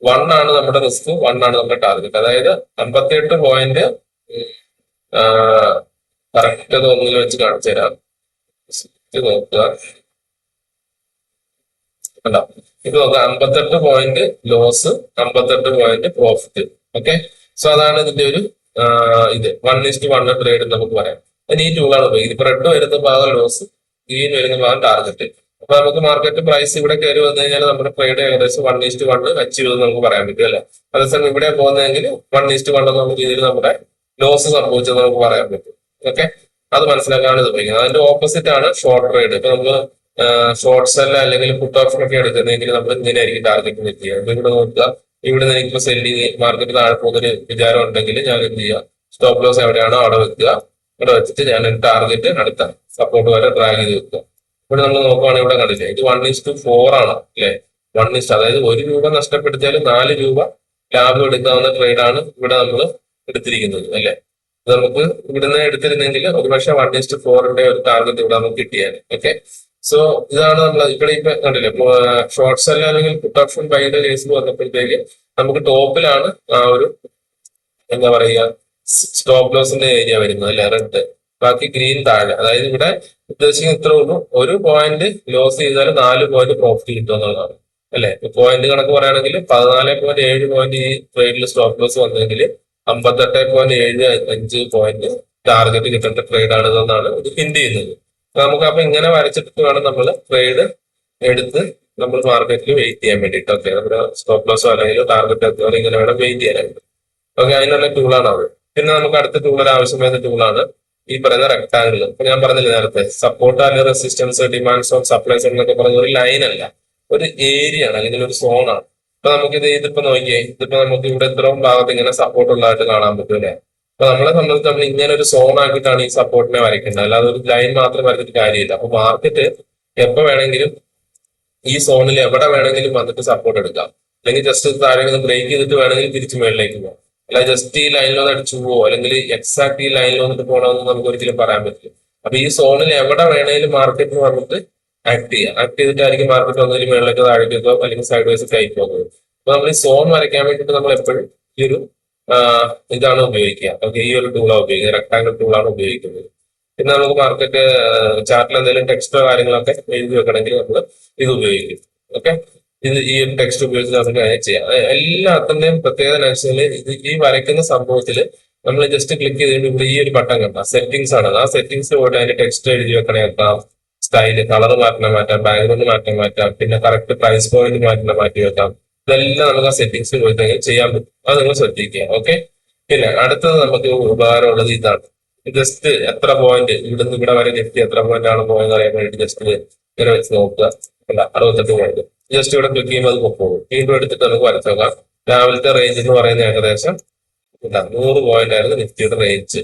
1 ആണ് നമ്മുടെ റിസ്ക്, 1 ആണ് നമ്മുടെ ടാർഗറ്റ്. അതായത് 58 പോയിന്റ് കറക്റ്റ് അത് ഒന്നിൽ വെച്ച് കാണിച്ചു തരാം. നോക്കുക, കണ്ടോ? ഇത് നോക്കുക, 58 point loss, 58 point profit. Okay, so അതാണ് ഇതിന്റെ ഒരു ഇത് 1:1 ട്രേഡ് നമുക്ക് പറയാം. അതിന് ഈ ടൂളാണ് ഉപയോഗിക്കുന്നത്. ഇപ്പൊ റെഡ് വരുന്ന ഭാഗം ലോസ്, ഗ്രീൻ വരുന്ന ഭാഗം ടാർഗറ്റ്. അപ്പൊ നമുക്ക് മാർക്കറ്റ് പ്രൈസ് ഇവിടെ കയറി വന്നു കഴിഞ്ഞാൽ നമ്മുടെ ട്രേഡ് ഏകദേശം 1:1 അച്ചീവ് ചെയ്ത് നമുക്ക് പറയാൻ പറ്റും, അല്ലെ? അതേസമയം ഇവിടെ പോകുന്നതെങ്കിൽ 1:1 എന്നുള്ള രീതിയിൽ നമ്മുടെ ലോസ് സംഭവിച്ചത് നമുക്ക് പറയാൻ പറ്റും. ഓക്കെ, അത് മനസ്സിലാക്കാനാണ് ഇത് ഉപയോഗിക്കുന്നത്. അതിന്റെ ഓപ്പോസിറ്റ് ആണ് ഷോർട്ട് ട്രേഡ്. ഇപ്പൊ നമ്മള് ഷോർട്ട് സെൽ അല്ലെങ്കിൽ പുട്ട് ഓപ്ഷൻ ഒക്കെ എടുക്കുന്നെങ്കിൽ നമ്മൾ ഇങ്ങനെയായിരിക്കും ടാർഗറ്റ് സെറ്റ് ചെയ്യുക. അപ്പൊ ഇവിടെ നോക്കുക, ഇവിടെ നിന്ന് എനിക്ക് സെല്ല് മാർക്കറ്റ് താഴെ പോകുന്നൊരു വിചാരം ഉണ്ടെങ്കിൽ ഞാൻ എന്ത് ചെയ്യുക, സ്റ്റോപ്പ് ലോസ് എവിടെയാണോ അവിടെ വെക്കുക. ഇവിടെ വെച്ചിട്ട് ഞാൻ ടാർഗറ്റ് അടുത്ത സപ്പോർട്ട് വരെ ഡ്രാഗ് ചെയ്ത് വെക്കുക. ഇവിടെ നമ്മൾ നോക്കുവാണെങ്കിൽ ഇവിടെ കണ്ടില്ലേ, ഇത് 1:4 ആണ്, അല്ലെ? 1 അതായത് 1 രൂപ നഷ്ടപ്പെടുത്തിയാലും 4 രൂപ ലാഭം എടുക്കാവുന്ന ട്രേഡാണ് ഇവിടെ നമ്മൾ എടുത്തിരിക്കുന്നത്, അല്ലെ? ഇത് നമുക്ക് ഇവിടുന്ന് എടുത്തിരുന്നെങ്കിൽ ഒരുപക്ഷെ 1:4 ഒരു ടാർഗറ്റ് ഇവിടെ നമുക്ക് കിട്ടിയാണ്. ഓക്കെ, സോ ഇതാണ് നമ്മൾ ഇവിടെ ഇപ്പൊ കണ്ടില്ലേ, ഷോർട്ട് സെൽ അല്ലെങ്കിൽ പുട്ട് ഓപ്ഷൻ ബൈയുടെ കേസിൽ വന്നപ്പോഴത്തേക്ക് നമുക്ക് ടോപ്പിലാണ് ആ ഒരു എന്താ പറയുക സ്റ്റോപ്പ് ലോസിന്റെ ഏരിയ വരുന്നത്, അല്ലെ? റെഡ്, ബാക്കി ഗ്രീൻ താഴെ. അതായത് ഇവിടെ ഉദ്ദേശിക്കുന്ന ഇത്രേ ഉള്ളൂ, 1 പോയിന്റ് ലോസ് ചെയ്താൽ 4 പോയിന്റ് പ്രോഫിറ്റ് കിട്ടുക എന്നുള്ളതാണ്, അല്ലെ? പോയിന്റ് കണക്ക് പറയുകയാണെങ്കിൽ 14.7 പോയിന്റ് ഈ ട്രേഡിൽ സ്റ്റോപ്പ് ലോസ് വന്നെങ്കിൽ 58.75 പോയിന്റ് ടാർഗറ്റ് കിട്ടേണ്ട ട്രേഡ് ആണിതെന്നാണ് ഇത് ഹിന്റ് ചെയ്യുന്നത്. നമുക്ക് അപ്പൊ ഇങ്ങനെ വരച്ചിട്ട് വേണം നമ്മൾ ട്രേഡ് എടുത്ത് നമ്മൾ മാർക്കറ്റിൽ വെയിറ്റ് ചെയ്യാൻ വേണ്ടിയിട്ട്. ഓക്കെ, നമ്മുടെ സ്റ്റോപ്പ് ലോസോ അല്ലെങ്കിൽ ടാർഗറ്റ് എത്തുക ഇങ്ങനെ വേണം വെയിറ്റ് ചെയ്യാനായിട്ട്. ഓക്കെ, അതിനുള്ള ടൂളാണ് അത്. പിന്നെ നമുക്ക് അടുത്ത ടൂളൊരു ആവശ്യമായ ടൂളാണ് ഈ പറയുന്ന റെക്ടാങ്കിൾ. ഇപ്പൊ ഞാൻ പറഞ്ഞില്ല നേരത്തെ, സപ്പോർട്ട് അല്ലെങ്കിൽ resistance, demand zone, supply zone എന്നൊക്കെ പറഞ്ഞ ഒരു ലൈൻ അല്ല, ഒരു ഏരിയ ആണ് അല്ലെങ്കിൽ ഒരു സോൺ ആണ്. അപ്പൊ നമുക്കിത് ഇതിപ്പോ നോക്കിയേ, ഇതിപ്പോ നമുക്ക് ഇവിടെ ഇത്രയും ഭാഗത്ത് ഇങ്ങനെ സപ്പോർട്ട് ഉള്ളതായിട്ട് കാണാൻ പറ്റും, അല്ലെ? അപ്പൊ നമ്മളെ സംബന്ധിച്ച് നമ്മൾ ഇങ്ങനെ ഒരു സോൺ ആക്കിയിട്ടാണ് ഈ സപ്പോർട്ടിനെ വരയ്ക്കേണ്ടത്, അല്ലാതെ ഒരു ലൈൻ മാത്രം വരച്ചിട്ട് കാര്യമില്ല. അപ്പൊ മാർക്കറ്റ് എപ്പോ വേണമെങ്കിലും ഈ സോണിൽ എവിടെ വേണമെങ്കിലും വന്നിട്ട് സപ്പോർട്ട് എടുക്കാം. അല്ലെങ്കിൽ ജസ്റ്റ് താഴേക്ക് ഒന്ന് ബ്രേക്ക് ചെയ്തിട്ട് വേണമെങ്കിൽ തിരിച്ച് മേളിലേക്ക് പോകാം. അല്ല ജസ്റ്റ് ഈ ലൈനിലൊന്ന് അടിച്ചു പോവോ അല്ലെങ്കിൽ എക്സാക്ട് ഈ ലൈനിൽ വന്നിട്ട് പോകണമെന്ന് നമുക്ക് ഒരിക്കലും പറയാൻ പറ്റില്ല. അപ്പൊ ഈ സോണിൽ എവിടെ വേണേലും മാർക്കറ്റിന് വന്നിട്ട് ആക്ട് ചെയ്യാം. ആക്ട് ചെയ്തിട്ടായിരിക്കും മാർക്കറ്റ് ഒന്നതിൽ മേളിലേക്കോ താഴേക്കോ അല്ലെങ്കിൽ സൈഡ് വൈസ് കയറ്റി പോകുന്നത്. അപ്പൊ നമ്മൾ ഈ സോൺ വരയ്ക്കാൻ വേണ്ടിയിട്ട് നമ്മൾ എപ്പോഴും ഈ ഒരു ഇതാണ് ഉപയോഗിക്കുക. ഓക്കെ, ഈ ഒരു ടൂളാണ് ഉപയോഗിക്കുക, റെക്ടാങ്കിൾ ടൂളാണ് ഉപയോഗിക്കുന്നത്. പിന്നെ നമുക്ക് മാർക്കറ്റ് ചാർട്ടിൽ എന്തെങ്കിലും ടെക്സ്റ്റോ കാര്യങ്ങളൊക്കെ എഴുതി വെക്കണമെങ്കിൽ നമ്മൾ ഇത് ഉപയോഗിക്കും. ഓക്കെ, ഇത് ഈ ഒരു ടെക്സ്റ്റ് ഉപയോഗിച്ച് നമുക്ക് ചെയ്യാം. എല്ലാത്തിന്റെയും പ്രത്യേകത വെച്ചാൽ ഇത് ഈ വരയ്ക്കുന്ന സംഭവത്തിൽ നമ്മൾ ജസ്റ്റ് ക്ലിക്ക് ചെയ്തിട്ട് ഇവിടെ ഈ ഒരു ബട്ടൺ കണ്ട സെറ്റിംഗ്സ് ആണ്. ആ സെറ്റിംഗ്സിൽ പോയിട്ട് അതിന്റെ ടെക്സ്റ്റ് എഴുതി വെക്കണേ വെക്കാം, സ്റ്റൈല് കളർ മാറ്റാം, ബാക്ക്ഗ്രൗണ്ട് മാറ്റാം, പിന്നെ കറക്റ്റ് പ്രൈസ് പോയിന്റ് മാറ്റി വെക്കാം. ഇതെല്ലാം നമുക്ക് ആ സെറ്റിംഗ്സിൽ പോയിട്ട് ചെയ്യാൻ പറ്റും. അത് നിങ്ങൾ ശ്രദ്ധിക്കുക. ഓക്കെ, പിന്നെ അടുത്തത് നമുക്ക് ഉപകാരമുള്ളത് ഇതാണ്. ജസ്റ്റ് എത്ര പോയിന്റ് ഇവിടുന്ന് ഇവിടെ വരെ നിഫ്റ്റി എത്ര പോയിന്റ് ആണ് പോയെന്ന് അറിയാൻ വേണ്ടി ജസ്റ്റ് ഇങ്ങനെ വെച്ച് നോക്കുക. അല്ല 68 പോയിന്റ് ജസ്റ്റ് ഇവിടെ ക്ലിക്ക് ചെയ്യുമ്പോൾ അത് പോകും. വീണ്ടും എടുത്തിട്ട് നമുക്ക് വരച്ചു നോക്കാം. രാവിലത്തെ റേഞ്ച് എന്ന് പറയുന്നത് ഏകദേശം 100 പോയിന്റ് ആയിരുന്നു നിഫ്റ്റിയുടെ റേഞ്ച്.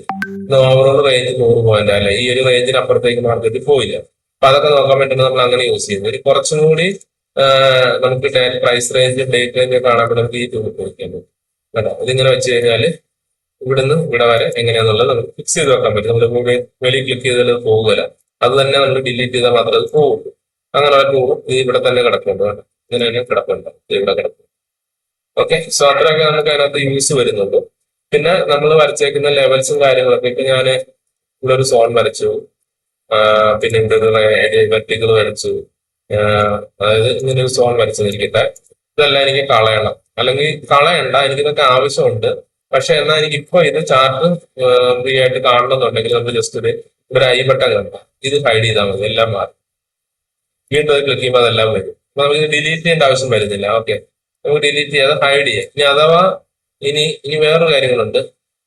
ഓവറോൾ റേഞ്ച് 100 പോയിന്റ് അല്ല, ഈ ഒരു റേഞ്ചിന് അപ്പുറത്തേക്ക് മാർക്കറ്റ് പോയില്ല. അപ്പൊ അതൊക്കെ നോക്കാൻ വേണ്ടി നമ്മൾ അങ്ങനെ യൂസ് ചെയ്യുന്നത്. ഒരു കുറച്ചും കൂടി നമുക്ക് പ്രൈസ് റേഞ്ച് ഡേറ്റ് റേഞ്ച് കാണാൻ വേണ്ടി നമുക്ക് ഈ ടൂൾ ഉപയോഗിക്കാൻ പറ്റും. കേട്ടോ, ഇതിങ്ങനെ വെച്ച് കഴിഞ്ഞാല് ഇവിടുന്ന് ഇവിടെ വരെ എങ്ങനെയാന്നുള്ളത് നമുക്ക് ഫിക്സ് ചെയ്ത് വെക്കാൻ പറ്റും. നമ്മൾ വെളി ക്ലിക്ക് ചെയ്താൽ പോകുകയില്ല, അത് തന്നെ നമ്മൾ ഡിലീറ്റ് ചെയ്താൽ മാത്രമേ അത് പോകുള്ളൂ. അങ്ങനെ ഒരു ടൂളും ഇത് ഇവിടെ തന്നെ കിടപ്പുണ്ട്. കേട്ടോ, ഇങ്ങനെ തന്നെ കിടപ്പുണ്ട്, ഇവിടെ കിടപ്പുണ്ട്. ഓക്കെ, സോ അത്രയൊക്കെ നമുക്ക് അതിനകത്ത് യൂസ് വരുന്നുണ്ട്. പിന്നെ നമ്മൾ വരച്ചേക്കുന്ന ലെവൽസും കാര്യങ്ങളൊക്കെ ഇപ്പൊ ഞാൻ ഇവിടെ ഒരു സോൺ വരച്ചു, പിന്നെ ഇവിടെ ഒരു വെർട്ടിക്കൽ വരച്ചു, അതായത് ഇങ്ങനെ ഒരു സോൺ വരച്ചതിരിക്കട്ടെ. ഇതെല്ലാം എനിക്ക് കളയണം, അല്ലെങ്കിൽ കളയണ്ട, എനിക്കിതൊക്കെ ആവശ്യമുണ്ട്. പക്ഷെ എന്നാൽ എനിക്ക് ഇപ്പൊ ഇത് ചാർട്ട് ഫ്രീ ആയിട്ട് കാണണമെന്നുണ്ടെങ്കിൽ നമ്മൾ ജസ്റ്റ് ഒരു ഐ ബട്ടൺ കണ്ട ഇത് ഹൈഡ് ചെയ്താൽ മതി, എല്ലാം മാറും. വീണ്ടും അത് ക്ലിക്ക് ചെയ്യുമ്പോൾ അതെല്ലാം വരും. അപ്പൊ നമുക്ക് ഡിലീറ്റ് ചെയ്യേണ്ട ആവശ്യം വരുന്നില്ല. ഓക്കെ, നമുക്ക് ഡിലീറ്റ് ചെയ്യാതെ ഹൈഡ് ചെയ്യാം. ഇനി അഥവാ ഇനി വേറൊരു കാര്യങ്ങളുണ്ട്.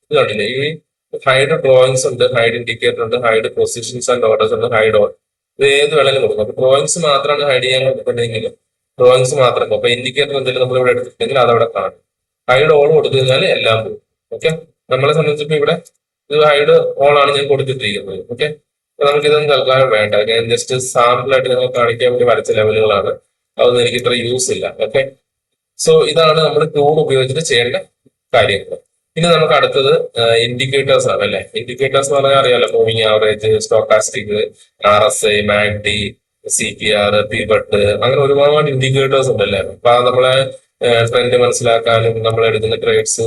ഇത് കണ്ടില്ലേ, ഈ ഹൈഡ് ഡ്രോയിങ്സ് ഉണ്ട്, ഹൈഡ് ഇൻഡിക്കേറ്റർ ഉണ്ട്, ഹൈഡ് പൊസിഷൻസ് ആൻഡ് ഓർഡേഴ്സ് ഉണ്ട്, ഹൈഡ് ഓൾ. ഇത് ഏത് വേണമെങ്കിലും കൊടുക്കും. അപ്പൊ ഡ്രോയിങ്സ് മാത്രമാണ് ഹൈഡ് ചെയ്യാൻ കൊടുത്തിട്ടുണ്ടെങ്കിൽ ഡ്രോയിങ്സ് മാത്രം. അപ്പൊ ഇൻഡിക്കേറ്റർ എന്തെങ്കിലും നമ്മൾ ഇവിടെ എടുത്തിട്ടുണ്ടെങ്കിൽ അതവിടെ കാണും. ഹൈഡ് ഓൾ കൊടുത്തു കഴിഞ്ഞാൽ എല്ലാം പോകും. ഓക്കെ, നമ്മളെ സംബന്ധിച്ചിപ്പോ ഇവിടെ ഇത് ഹൈഡ് ഓൾ ആണ് ഞാൻ കൊടുത്തിട്ടിരിക്കുന്നത്. ഓക്കെ, അപ്പൊ നമുക്കിതൊന്നും തൽക്കാലം വേണ്ട. ഞാൻ ജസ്റ്റ് സാമ്പിൾ ആയിട്ട് നിങ്ങൾ കാണിക്കാൻ വേണ്ടി വരച്ച ലെവലുകളാണ്, അതൊന്നും എനിക്ക് ഇത്ര യൂസ് ഇല്ല. ഓക്കെ, സോ ഇതാണ് നമ്മൾ ടൂൾ ഉപയോഗിച്ചിട്ട് ചെയ്യേണ്ട കാര്യങ്ങൾ. ഇനി നമുക്ക് അടുത്തത് ഇൻഡിക്കേറ്റേഴ്സ് ആണ് അല്ലെ. ഇൻഡിക്കേറ്റേഴ്സ് എന്ന് പറഞ്ഞാൽ അറിയാലോ, moving average, stochastic, RSI, MACD, CPR, pivot, അങ്ങനെ ഒരുപാട് ഇൻഡിക്കേറ്റേഴ്സ് ഉണ്ടല്ലേ. അപ്പൊ നമ്മളെ ട്രെൻഡ് മനസ്സിലാക്കാനും നമ്മൾ എടുക്കുന്ന ട്രേഡ്സ്,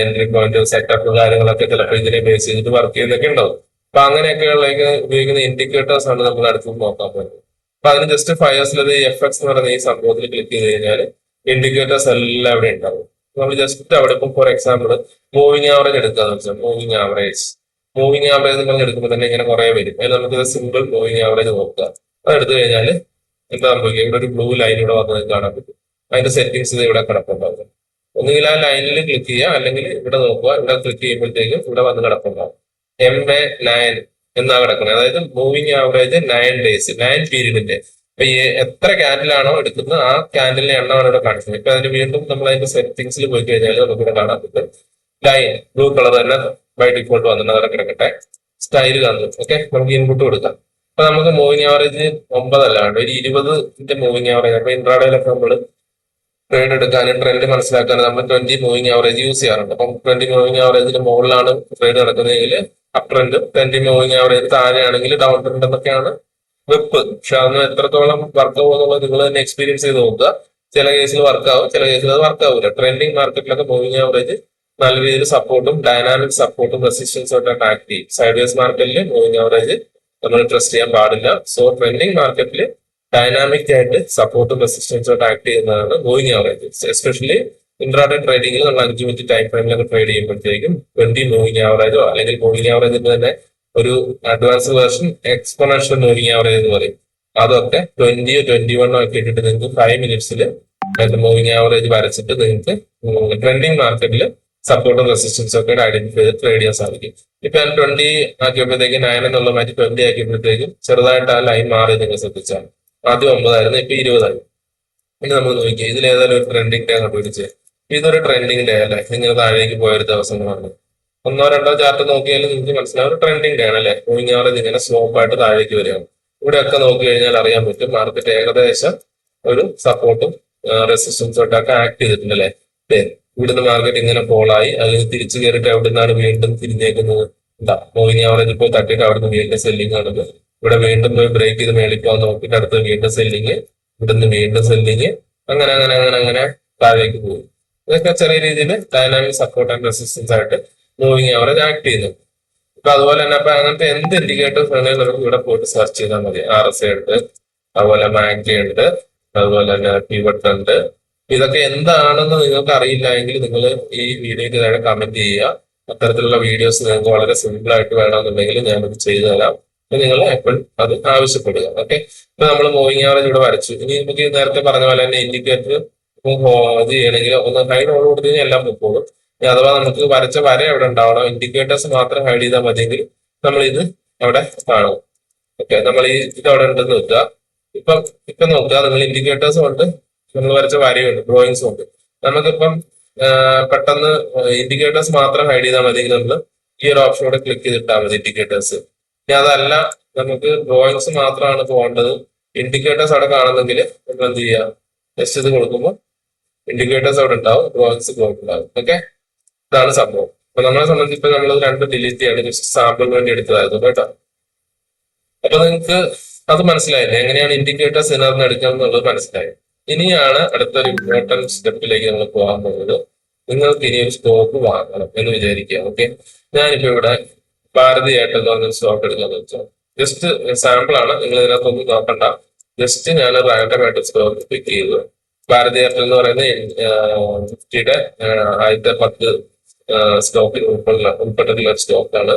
എൻട്രി പോയിന്റ്, സെറ്റപ്പ് കാര്യങ്ങളൊക്കെ ചിലപ്പോൾ ഇതിനെ ബേസ് ചെയ്തിട്ട് വർക്ക് ചെയ്യുന്നൊക്കെ ഉണ്ടാവും. അപ്പൊ അങ്ങനെയൊക്കെയുള്ള ഉപയോഗിക്കുന്ന ഇൻഡിക്കേറ്റേഴ്സ് ആണ് നമ്മൾ അടുത്ത് നോക്കാൻ പോകുന്നത്. അപ്പൊ അതിന് ജസ്റ്റ് ഫയേഴ്സിൽ FX എന്ന് പറയുന്ന ഈ സംഭവത്തിൽ ക്ലിക്ക് ചെയ്ത് കഴിഞ്ഞാൽ ഇൻഡിക്കേറ്റേഴ്സ് എല്ലാം അവിടെ ഉണ്ടാവും. നമ്മൾ ജസ്റ്റ് അവിടെ ഇപ്പം ഫോർ എക്സാമ്പിൾ മൂവിങ് ആവറേജ് എടുക്കാന്ന് വെച്ചാൽ മൂവിങ് ആവറേജ് നമ്മൾ എടുക്കുമ്പോൾ തന്നെ ഇങ്ങനെ കുറെ വരും. അതിൽ നമുക്ക് സിമ്പിൾ മൂവിങ് ആവറേജ് നോക്കുക. അത് എടുത്തു കഴിഞ്ഞാൽ എന്താ സംഭവിക്കുക, ഇവിടെ ഒരു ബ്ലൂ ലൈൻ ഇവിടെ വന്നത് കാണാൻ പറ്റും. അതിന്റെ സെറ്റിംഗ്സ് ഇവിടെ കിടപ്പുണ്ടാവും. ഒന്നുകിൽ ആ ലൈനിൽ ക്ലിക്ക് ചെയ്യുക, അല്ലെങ്കിൽ ഇവിടെ നോക്കുക. ഇവിടെ ക്ലിക്ക് ചെയ്യുമ്പോഴത്തേക്കും ഇവിടെ വന്ന് കിടപ്പുണ്ടാവും MA9 എന്നാ കിടക്കുന്നത്. അതായത് മൂവിങ് ആവറേജ് 9 ഡേയ്സ്, 9 പീരീഡിന്റെ. അപ്പൊ എത്ര ക്യാൻഡിലാണോ എടുക്കുന്നത് ആ ക്യാൻഡിലിന്റെ എണ്ണമാണ് ഇവിടെ കാണിക്കുന്നത്. ഇപ്പൊ അതിന് വീണ്ടും നമ്മൾ അതിന്റെ സെറ്റിംഗ്സിൽ പോയി കഴിഞ്ഞാൽ നമുക്ക് ഇവിടെ കാണാൻ പറ്റും ലൈൻ ബ്ലൂ കളർ തന്നെ ബൈ ഡിഫോൾട്ട് വന്നിട്ട് അവിടെ കിടക്കട്ടെ. സ്റ്റൈൽ കാണും. ഓക്കെ, നമുക്ക് ഇൻപുട്ട് കൊടുക്കാം. അപ്പൊ നമുക്ക് മൂവിങ് ആവറേജ് 9 അല്ലാണ്ട് ഒരു 20ന്റെ മൂവിങ് ആവറേജ്. അപ്പൊ ഇൻട്രാഡേയിലൊക്കെ നമ്മൾ ട്രേഡ് എടുക്കാനും ട്രെൻഡ് മനസ്സിലാക്കാനും നമ്മൾ 20 മൂവിങ് ആവറേജ് യൂസ് ചെയ്യാറുണ്ട്. അപ്പം 20 മൂവിങ് ആവറേജിന് മുകളിലാണ് ട്രേഡ് നടക്കുന്നതെങ്കിൽ അപ് ട്രെൻഡ്, 20 മൂവിങ് ആവറേജ് താഴെയാണെങ്കിൽ ഡൗൺ ട്രെൻഡ് എന്നൊക്കെയാണ് വെപ്പ്. പക്ഷെ അതൊന്നും എത്രത്തോളം വർക്ക് ആവുമെന്നുള്ളത് നിങ്ങൾ തന്നെ എക്സ്പീരിയൻസ് ചെയ്ത് നോക്കുക. ചില കേസിൽ വർക്ക് ആവും, ചില കേസിൽ അത് വർക്ക് ആവില്ല. ട്രെൻഡിങ് മാർക്കറ്റിലൊക്കെ മൂവിങ് ആവറേജ് നല്ല രീതിയിൽ സപ്പോർട്ടും ഡൈനാമിക് സപ്പോർട്ടും റെസിസ്റ്റൻസും ആയിട്ട് ആക്ട് ചെയ്യും. സൈഡ് വേസ് മാർക്കറ്റിൽ മൂവിങ് ആവറേജ് നമ്മൾ ട്രസ്റ്റ് ചെയ്യാൻ പാടില്ല. സോ ട്രെൻഡിങ് മാർക്കറ്റിൽ ഡൈനാമിക് ആയിട്ട് സപ്പോർട്ടും റെസിസ്റ്റൻസും ആയിട്ട് ആക്ട് ചെയ്യുന്നതാണ് മൂവിങ് ആവറേജ്. എസ്പെഷ്യലി ഇൻട്രാഡേ ട്രേഡിംഗിൽ നമ്മൾ 5 മിനിറ്റ് ടൈം ഫ്രെയിമിലൊക്കെ ട്രേഡ് ചെയ്യുമ്പോഴത്തേക്കും 20 മൂവിങ് ആവറേജോ അല്ലെങ്കിൽ മൂവിങ് ആവറേജിന്റെ തന്നെ ഒരു advance version exponential moving average എന്ന് പറയും. അതൊക്കെ 20 21 ഒക്കെ ഇട്ടിട്ട് നിങ്ങൾക്ക് 5 മിനിറ്റ്സിൽ മൂവിങ് ആവറേജ് വരച്ചിട്ട് നിങ്ങൾക്ക് ട്രെൻഡിങ് മാർക്കറ്റിൽ സപ്പോർട്ടും റെസിസ്റ്റൻസും ഒക്കെ ഐഡന്റിഫൈ ചെയ്ത് ട്രേഡ് ചെയ്യാൻ സാധിക്കും. ഇപ്പൊ ഞാൻ 20 ആക്കിയപ്പോഴത്തേക്ക് 9 എന്നുള്ള മാറ്റി 20 ആക്കിയപ്പോഴത്തേക്കും ചെറുതായിട്ട് ആ ലൈൻ മാറി നിങ്ങൾ ശ്രദ്ധിച്ചാൽ. ആദ്യം 9 ആയിരുന്നു, ഇപ്പൊ 20 ആയി. ഇനി നമ്മൾ നോക്കിയാൽ ഇതിൽ ഏതായാലും ഒരു ട്രെൻഡിങ് ഡേ കണ്ടുപിടിച്ച് ഇതൊരു ട്രെൻഡിങ് ഡേ അല്ലെ, ഇങ്ങനെ താഴേക്ക് പോയൊരു ദിവസങ്ങളാണ്. 1 2 ചാർട്ട് നോക്കിയാലും നിങ്ങൾക്ക് മനസ്സിലാവും ഒരു ട്രെൻഡിങ് ഡേ ആണ് അല്ലെ. മൂവിങ് ആവറേജ് ഇങ്ങനെ സ്ലോപ്പ് ആയിട്ട് താഴേക്ക് വരികയാണ്. ഇവിടെയൊക്കെ നോക്കി കഴിഞ്ഞാൽ അറിയാൻ പറ്റും മാർക്കറ്റ് ഏകദേശം ഒരു സപ്പോർട്ടും റെസിസ്റ്റൻസോട്ടൊക്കെ ആക്ട് ചെയ്തിട്ടുണ്ട് അല്ലെ. ഇവിടുന്ന് മാർക്കറ്റ് ഇങ്ങനെ ഫോളായി അല്ലെങ്കിൽ തിരിച്ചു കയറിയിട്ട് എവിടെ നിന്നാണ് വീണ്ടും തിരിഞ്ഞേക്കുന്നത്. എന്താ മൂവിങ് ആവറേജ് ഇപ്പോൾ തട്ടിയിട്ട് അവിടുന്ന് വീണ്ടും സെല്ലിംഗ് ആണത്. ഇവിടെ വീണ്ടും പോയി ബ്രേക്ക് ചെയ്ത് മേളിൽ പോകാൻ നോക്കിയിട്ട് അടുത്ത് വീണ്ടും സെല്ലിങ്, ഇവിടുന്ന് വീണ്ടും സെല്ലിങ്, അങ്ങനെ അങ്ങനെ അങ്ങനെ അങ്ങനെ താഴേക്ക് പോകും. ഇതൊക്കെ ചെറിയ രീതിയിൽ ഡൈനാമിക് സപ്പോർട്ട് ആൻഡ് റെസിസ്റ്റൻസ് ആയിട്ട് മൂവിങ് ആവറേജ് ആക്ട് ചെയ്യുന്നു. അപ്പൊ അതുപോലെ തന്നെ അപ്പൊ അങ്ങനത്തെ എന്ത് ഇൻഡിക്കേറ്റേഴ്സ് വേണമെങ്കിലും നമുക്ക് ഇവിടെ പോയിട്ട് സെർച്ച് ചെയ്താൽ മതി. RSI ഉണ്ട്, അതുപോലെ മാഗ്നി ഉണ്ട്, അതുപോലെ തന്നെ പിവട്ട് ഉണ്ട്. ഇതൊക്കെ എന്താണെന്ന് നിങ്ങൾക്ക് അറിയില്ല എങ്കിൽ നിങ്ങൾ ഈ വീഡിയോയ്ക്ക് താഴെ കമന്റ് ചെയ്യുക. അത്തരത്തിലുള്ള വീഡിയോസ് നിങ്ങൾക്ക് വളരെ സിമ്പിൾ ആയിട്ട് വേണമെന്നുണ്ടെങ്കിൽ ഞാനത് ചെയ്തു തരാം. നിങ്ങൾ എപ്പോഴും അത് ആവശ്യപ്പെടുക. ഓക്കെ, ഇപ്പൊ നമ്മൾ മൂവിങ് ആവറേജ് ഇവിടെ വരച്ചു. ഇനി നമുക്ക് നേരത്തെ പറഞ്ഞ പോലെ തന്നെ ഇൻഡിക്കേറ്റർ ഇത് ചെയ്യണമെങ്കിൽ ഒന്ന് ഹൈഡ് ഓൺ കൊടുത്തു കഴിഞ്ഞാൽ എല്ലാം പൊക്കോളും. അഥവാ നമുക്ക് വരച്ച വര എവിടെ ഉണ്ടാവണം, ഇൻഡിക്കേറ്റേഴ്സ് മാത്രം ഹൈഡ് ചെയ്താൽ മതിയെങ്കിൽ നമ്മൾ ഇത് അവിടെ കാണും. ഓക്കെ, നമ്മൾ ഈ ഇത് അവിടെ ഉണ്ടെന്ന് വെക്കുക. ഇപ്പൊ നോക്കുക, നിങ്ങൾ ഇൻഡിക്കേറ്റേഴ്സും ഉണ്ട്, നമ്മൾ വരച്ച വരയുണ്ട്, ഡ്രോയിങ്സും ഉണ്ട്. നമുക്കിപ്പം പെട്ടെന്ന് ഇൻഡിക്കേറ്റേഴ്സ് മാത്രം ഹൈഡ് ചെയ്താൽ മതി. നമ്മൾ ഈ ഒരു ഓപ്ഷനോടെ ക്ലിക്ക് ചെയ്തിട്ടാൽ മതി ഇൻഡിക്കേറ്റേഴ്സ്. ഇനി അതല്ല നമുക്ക് ഡ്രോയിങ്സ് മാത്രമാണ് പോകേണ്ടത്, ഇൻഡിക്കേറ്റേഴ്സ് അവിടെ കാണുന്നെങ്കിൽ നമ്മൾ എന്ത് ചെയ്യുക, ജസ്റ്റ് ഇത് കൊടുക്കുമ്പോൾ ഇൻഡിക്കേറ്റേഴ്സ് അവിടെ ഉണ്ടാവും, ഡ്രോയിങ്സ് പോയിട്ടുണ്ടാവും. ഓക്കെ, ഇതാണ് സംഭവം. അപ്പൊ നമ്മളെ സംബന്ധിച്ച് ഇപ്പൊ നമ്മൾ രണ്ട് ഡിലീറ്റ് ചെയ്യാണ്, ജസ്റ്റ് സാമ്പിളിന് വേണ്ടി എടുത്തതായിരുന്നു കേട്ടോ. അപ്പൊ നിങ്ങൾക്ക് അത് മനസ്സിലായില്ലേ, എങ്ങനെയാണ് ഇൻഡിക്കേറ്റേഴ്സ് ഇതിനകത്ത് എടുക്കുക എന്നുള്ളത് മനസ്സിലായി. ഇനിയാണ് അടുത്തൊരു ഇമ്പോർട്ടൻറ്റ് സ്റ്റെപ്പിലേക്ക് നമ്മൾ പോകാൻ പോകുന്നത്. നിങ്ങൾക്ക് ഇനി ഒരു സ്റ്റോക്ക് വാങ്ങണം എന്ന് വിചാരിക്കുക. ഓക്കെ, ഞാനിപ്പോ ഇവിടെ ഭാരതി എയർടെൽ എന്ന് പറഞ്ഞ സ്റ്റോക്ക് എടുക്കാന്ന് വെച്ചാൽ ജസ്റ്റ് സാമ്പിൾ ആണ്, നിങ്ങൾ ഇതിനകത്തൊന്നും നോക്കണ്ട. ജസ്റ്റ് ഞാൻ റാൻഡം ആയിട്ട് സ്റ്റോക്ക് പിക്ക് ചെയ്തു. ഭാരതി എയർടെൽ എന്ന് പറയുന്ന നിഫ്റ്റിയുടെ ആദ്യത്തെ 10 സ്റ്റോക്കിൽ ഉൾപ്പെട്ടിട്ടുള്ള സ്റ്റോക്കാണ്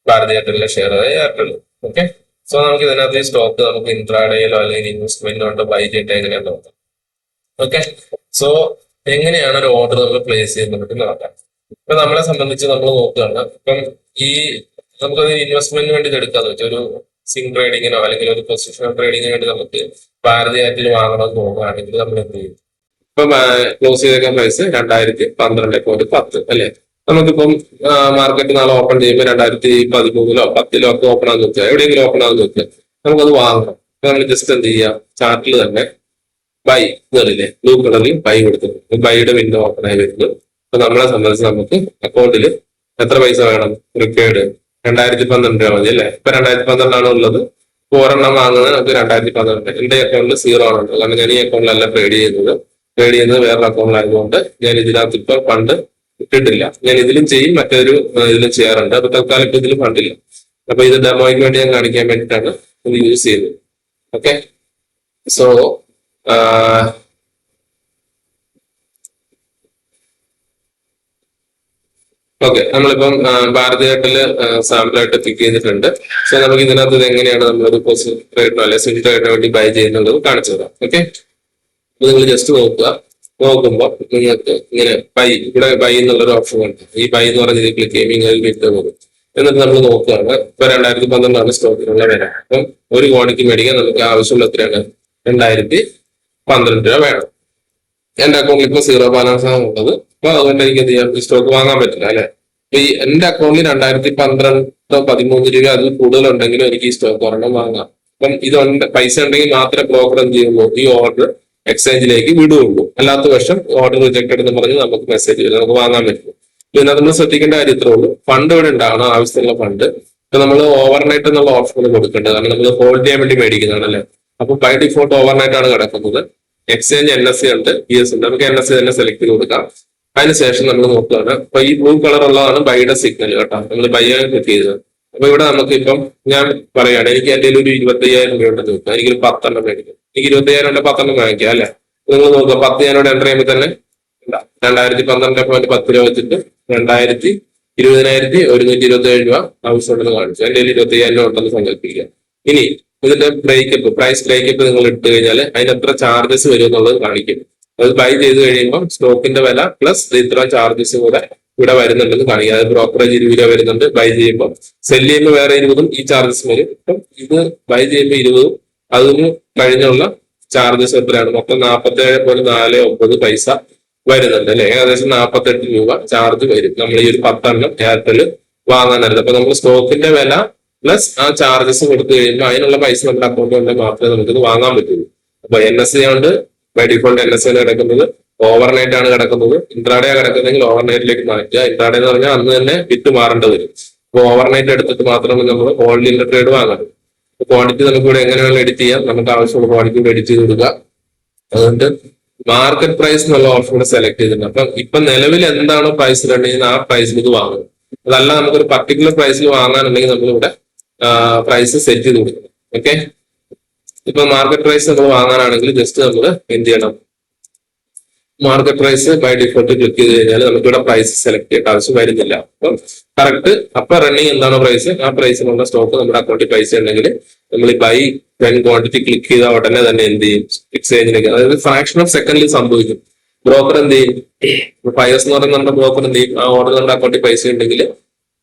ഭാരതി എയർടെലിലെ ഷെയർ എയർടെൽ. ഓക്കെ, സോ നമുക്ക് ഇതിനകത്ത് ഈ സ്റ്റോക്ക് നമുക്ക് ഇൻട്രാഡേയിലോ അല്ലെങ്കിൽ ഇൻവെസ്റ്റ്മെന്റിനോ കൊണ്ട് ബൈ ചെയ്തിട്ട് എങ്ങനെയാണ് നോക്കാം. ഓക്കെ, സോ എങ്ങനെയാണ് ഒരു ഓർഡർ നമ്മൾ പ്ലേസ് ചെയ്യുന്നത് നോക്കാം. ഇപ്പൊ നമ്മളെ സംബന്ധിച്ച് നമ്മൾ നോക്കുകയാണ്, ഇപ്പം ഈ നമുക്കത് ഇൻവെസ്റ്റ്മെന്റിന് വേണ്ടി എടുക്കാന്ന് വെച്ചാൽ ഒരു സിംഗ് ട്രേഡിങ്ങിനോ അല്ലെങ്കിൽ ഒരു പൊസിഷണൽ ട്രേഡിങ്ങിന് വേണ്ടി നമുക്ക് ഭാരതി എയർടെൽ വാങ്ങണമെന്ന് തോന്നുകയാണെങ്കിൽ നമ്മൾ എന്ത് ചെയ്യും. ഇപ്പൊ ക്ലോസ് ചെയ്തേക്കാൻ പ്രൈസ് 2012.10 അല്ലെ. നമുക്കിപ്പം മാർക്കറ്റ് നാളെ ഓപ്പൺ ചെയ്യുമ്പോൾ 2013-10 10 ഒക്കെ ഓപ്പൺ ആണെന്ന് വെച്ചാൽ എവിടെയെങ്കിലും ഓപ്പൺ ആണെന്ന് വെച്ചാൽ നമുക്കത് വാങ്ങണം. നമ്മൾ ജസ്റ്റ് എന്ത് ചെയ്യാം, ചാർട്ടിൽ തന്നെ ബൈ കളില്ലേ, ബ്ലൂ കളറിൽ ബൈ കൊടുത്തിട്ടുണ്ട്, ബൈയുടെ വിൻഡോ ഓപ്പൺ ആയി വരുന്നു. അപ്പൊ നമ്മളെ സംബന്ധിച്ച് നമുക്ക് അക്കൗണ്ടിൽ എത്ര പൈസ വേണം, റിക്വയർഡ് 2012 രൂപ മതി അല്ലെ. ഇപ്പൊ 2012 ഉള്ളത്. ഒരെണ്ണം വാങ്ങുന്നത് നമുക്ക് 2012. എന്റെ അക്കൗണ്ടിൽ 0 ആണ്, കാരണം ഞാൻ ഈ അക്കൗണ്ടിലല്ല ട്രേഡ് ചെയ്യുന്നത് വേറൊരു അക്കൗണ്ടിലായതുകൊണ്ട് ഞാൻ ഇതിനകത്ത് ഇപ്പൊ ഫണ്ട് ഇട്ടിട്ടില്ല. ഞാൻ ഇതിലും ചെയ്യും, മറ്റൊരു ഇതിലും ചെയ്യാറുണ്ട്. അപ്പൊ തൽക്കാലം ഇപ്പൊ ഇതിലും ഫണ്ടില്ല. അപ്പൊ ഇത് ഡെമോയ്ക്ക് വേണ്ടി ഞാൻ കാണിക്കാൻ വേണ്ടിയിട്ടാണ് ഇത് യൂസ് ചെയ്യുന്നത്. ഓക്കെ, സോ ഓക്കെ, നമ്മളിപ്പം ഭാരതി എയർടെല് സാമ്പിളായിട്ട് പിക്ക് ചെയ്തിട്ടുണ്ട്. സോ നമുക്ക് ഇതിനകത്ത് ഇത് എങ്ങനെയാണ് നമ്മളൊരു പോസിറ്റീവ് ട്രേഡിനോ അല്ലെങ്കിൽ സ്വിംഗ് ട്രേഡിനോ വേണ്ടി ബൈ ചെയ്യുന്നുള്ളത് കാണിച്ചു തരാം. ഓക്കെ, അപ്പൊ നിങ്ങൾ ജസ്റ്റ് നോക്കുമ്പോൾ നിങ്ങൾക്ക് ഇങ്ങനെ ഇവിടെ ബൈ എന്നുള്ളൊരു ഓപ്ഷൻ ഉണ്ട്. ഈ ബൈ എന്ന് പറഞ്ഞ രീതിയിൽ ക്ലിക്ക് ചെയ്യുമ്പോൾ വിട്ട് പോകും. എന്നിട്ട് നമ്മൾ നോക്കുകയാണ്, ഇപ്പൊ 2012 സ്റ്റോക്കിനുള്ള വില. അപ്പം ഒരു കോണിക്ക് മേടിക്കാൻ നമുക്ക് ആവശ്യമുള്ള എത്രയാണ്, 2012 രൂപ വേണം. എന്റെ അക്കൗണ്ടിൽ ഇപ്പൊ 0 ബാലൻസ് ആണ് ഉള്ളത്. അപ്പൊ അതുകൊണ്ട് എനിക്ക് എന്ത് ചെയ്യാം, സ്റ്റോക്ക് വാങ്ങാൻ പറ്റില്ല അല്ലെ. അപ്പൊ ഈ എന്റെ അക്കൗണ്ടിൽ 2012-13 രൂപ അതിൽ കൂടുതലുണ്ടെങ്കിലും എനിക്ക് ഈ സ്റ്റോക്ക് ഒരെണ്ണം വാങ്ങാം. അപ്പം ഇത് പൈസ ഉണ്ടെങ്കിൽ മാത്രമേ ബ്രോക്കർ എന്ത് ചെയ്യുള്ളൂ, ഈ ഓർഡർ എക്സ്ചേഞ്ചിലേക്ക് വിടുകയുള്ളൂ. അല്ലാത്ത പക്ഷം ഓർഡർ റിജക്റ്റഡ് എന്ന് പറഞ്ഞ് നമുക്ക് മെസ്സേജ് വരും, നമുക്ക് വാങ്ങാൻ പറ്റും. പിന്നെ നമ്മൾ ശ്രദ്ധിക്കേണ്ട കാര്യം ഇത്രേ ഉള്ളൂ, ഫണ്ട് ഇവിടെ ഉണ്ടാവണം, ആവശ്യത്തിനുള്ള ഫണ്ട്. ഇപ്പൊ നമ്മൾ ഓവർനൈറ്റ് എന്നുള്ള ഓപ്ഷൻ കൊടുക്കേണ്ടത്, കാരണം നമ്മൾ ഹോൾഡ് ചെയ്യാൻ വേണ്ടി മേടിക്കുന്നതാണ് അല്ലെ. അപ്പൊ ബൈ ഡിഫോൾട്ട് ഓവർനൈറ്റ് ആണ് കിടക്കുന്നത്. എക്സ്ചേഞ്ച് NSE ഉണ്ട്, PS ഉണ്ട്. നമുക്ക് NSE തന്നെ സെലക്ട് ചെയ്ത് കൊടുക്കാം. അതിനുശേഷം നമ്മൾ നോക്കുകയാണ്, അപ്പൊ ഈ ബ്ലൂ കളർ ഉള്ളതാണ് ബൈയുടെ സിഗ്നൽ കേട്ടോ. നമ്മൾ ബൈ ആണ് ക്ലിക്ക് ചെയ്തത്. അപ്പൊ ഇവിടെ നമുക്ക് ഇപ്പം ഞാൻ പറയുകയാണ്, എനിക്ക് എന്റെ ഒരു 25,000 രൂപ ഉണ്ടെന്ന് നോക്കുക, എനിക്കൊരു 10 എണ്ണം മേടിക്കും. എനിക്ക് 20,000 ഉണ്ട്, 10 എണ്ണം വാങ്ങിക്കാം അല്ലെ. നിങ്ങൾ നോക്കുക, 10 ഞാനോട് എൻ്റർ ചെയ്യുമ്പോൾ തന്നെ 2012.10 രൂപ വെച്ചിട്ട് 20,127 രൂപ ആവശ്യമുണ്ടെന്ന് കാണിച്ചു. എന്റെ 25,000 രൂപ ഉണ്ടെന്ന് സങ്കല്പിക്കുക. ഇനി ഇതിന്റെ പ്രൈസ് ബ്രേക്കപ്പ് നിങ്ങൾ ഇട്ട് കഴിഞ്ഞാൽ അതിന് എത്ര ചാർജസ് വരും എന്നുള്ളത് കാണിക്കും. അത് ബൈ ചെയ്ത് കഴിയുമ്പോൾ സ്റ്റോക്കിന്റെ വില പ്ലസ് ഇത്ര ചാർജസ് കൂടെ ഇവിടെ വരുന്നുണ്ടെന്ന് കാണിക്കുക. അതായത് ബ്രോക്കറേജ് 20 രൂപ വരുന്നുണ്ട്, ബൈ ചെയ്യുമ്പോൾ സെല് ചെയ്യുമ്പോൾ വേറെ 20 ഈ ചാർജസ് വരും. ഇപ്പം ഇത് ബൈ ചെയ്യുമ്പോൾ 20 അതിന് കഴിഞ്ഞുള്ള ചാർജസ് എത്രയാണ്, മൊത്തം 47.49 പൈസ വരുന്നുണ്ട് അല്ലെ. ഏകദേശം 48 രൂപ ചാർജ് വരും നമ്മൾ ഈ ഒരു 10 എണ്ണം എയർടെൽ വാങ്ങാൻ നേരത്തെ. അപ്പൊ നമ്മൾ സ്റ്റോക്കിന്റെ വില പ്ലസ് ആ ചാർജസ് കൊടുത്തു കഴിയുമ്പോൾ അതിനുള്ള പൈസ നമ്മുടെ അക്കൗണ്ടിൽ ഉണ്ടെങ്കിൽ മാത്രമേ നമുക്കിത് വാങ്ങാൻ പറ്റുള്ളൂ. അപ്പൊ NSE കൊണ്ട് ബൈ ഡിഫോൾട്ട് NSA കിടക്കുന്നത്, ഓവർനൈറ്റ് ആണ് കിടക്കുന്നത്. ഇൻട്രാഡേ കിടക്കുന്നെങ്കിൽ ഓവർനൈറ്റിലേക്ക് മാറ്റുക. ഇൻട്രാഡേ എന്ന് പറഞ്ഞാൽ അന്ന് തന്നെ വിറ്റ് മാറേണ്ടി വരും. അപ്പോൾ ഓവർനൈറ്റ് എടുത്തിട്ട് മാത്രമേ നമ്മൾ ഓൾഡ് ഇൻ ട്രേഡ് വാങ്ങാൻ. ക്വാണ്ടിറ്റി നമുക്ക് ഇവിടെ എങ്ങനെ വേണം എഡിറ്റ് ചെയ്യാം, നമുക്ക് ആവശ്യമുള്ള ക്വാണ്ടിറ്റി എഡിറ്റ് ചെയ്ത് കൊടുക്കുക. അതുകൊണ്ട് മാർക്കറ്റ് പ്രൈസ് എന്നുള്ള ഓപ്ഷൻ കൂടെ സെലക്ട് ചെയ്തിട്ടുണ്ട്. അപ്പൊ ഇപ്പൊ നിലവിൽ എന്താണോ പ്രൈസ് കണ്ടുകഴിഞ്ഞാൽ ആ പ്രൈസിൽ ഇത് വാങ്ങും. അതല്ല നമുക്കൊരു പർട്ടിക്കുലർ പ്രൈസിൽ വാങ്ങാനുണ്ടെങ്കിൽ നമ്മളിവിടെ പ്രൈസ് സെറ്റ് ചെയ്ത് കൊടുക്കണം. ഓക്കെ, ഇപ്പൊ മാർക്കറ്റ് പ്രൈസ് നമ്മൾ വാങ്ങാനാണെങ്കിൽ ജസ്റ്റ് നമ്മൾ എന്ത് ചെയ്യണം, market price by default click ചെയ്ത് കഴിഞ്ഞാൽ നമുക്ക് ഇവിടെ പ്രൈസ് സെലക്ട് ചെയ്യേണ്ട ആവശ്യം വരുന്നില്ല. അപ്പം കറക്റ്റ് അപ്പൊ റണ്ണിങ് എന്താണോ പ്രൈസ്, ആ പ്രൈസിനുള്ള സ്റ്റോക്ക് നമ്മുടെ അക്കൗണ്ടിൽ പൈസ ഉണ്ടെങ്കിൽ നമ്മൾ ഈ ബൈ വെൻ ക്വാണ്ടിറ്റി ക്ലിക്ക് ചെയ്ത ഉടനെ തന്നെ എന്ത് ചെയ്യും, എക്സ്ചേഞ്ചിലേക്ക്, അതായത് ഫ്രാക്ഷൻ ഓഫ് സെക്കൻഡിൽ സംഭവിക്കും. ബ്രോക്കർ എന്ത് ചെയ്യും, ബയേഴ്സ് എന്ന് പറയുന്ന നമ്മുടെ ബ്രോക്കർ എന്ത് ചെയ്യും, ആ ഓർഡർ നമ്മുടെ അക്കൗണ്ടിൽ പൈസ ഉണ്ടെങ്കിൽ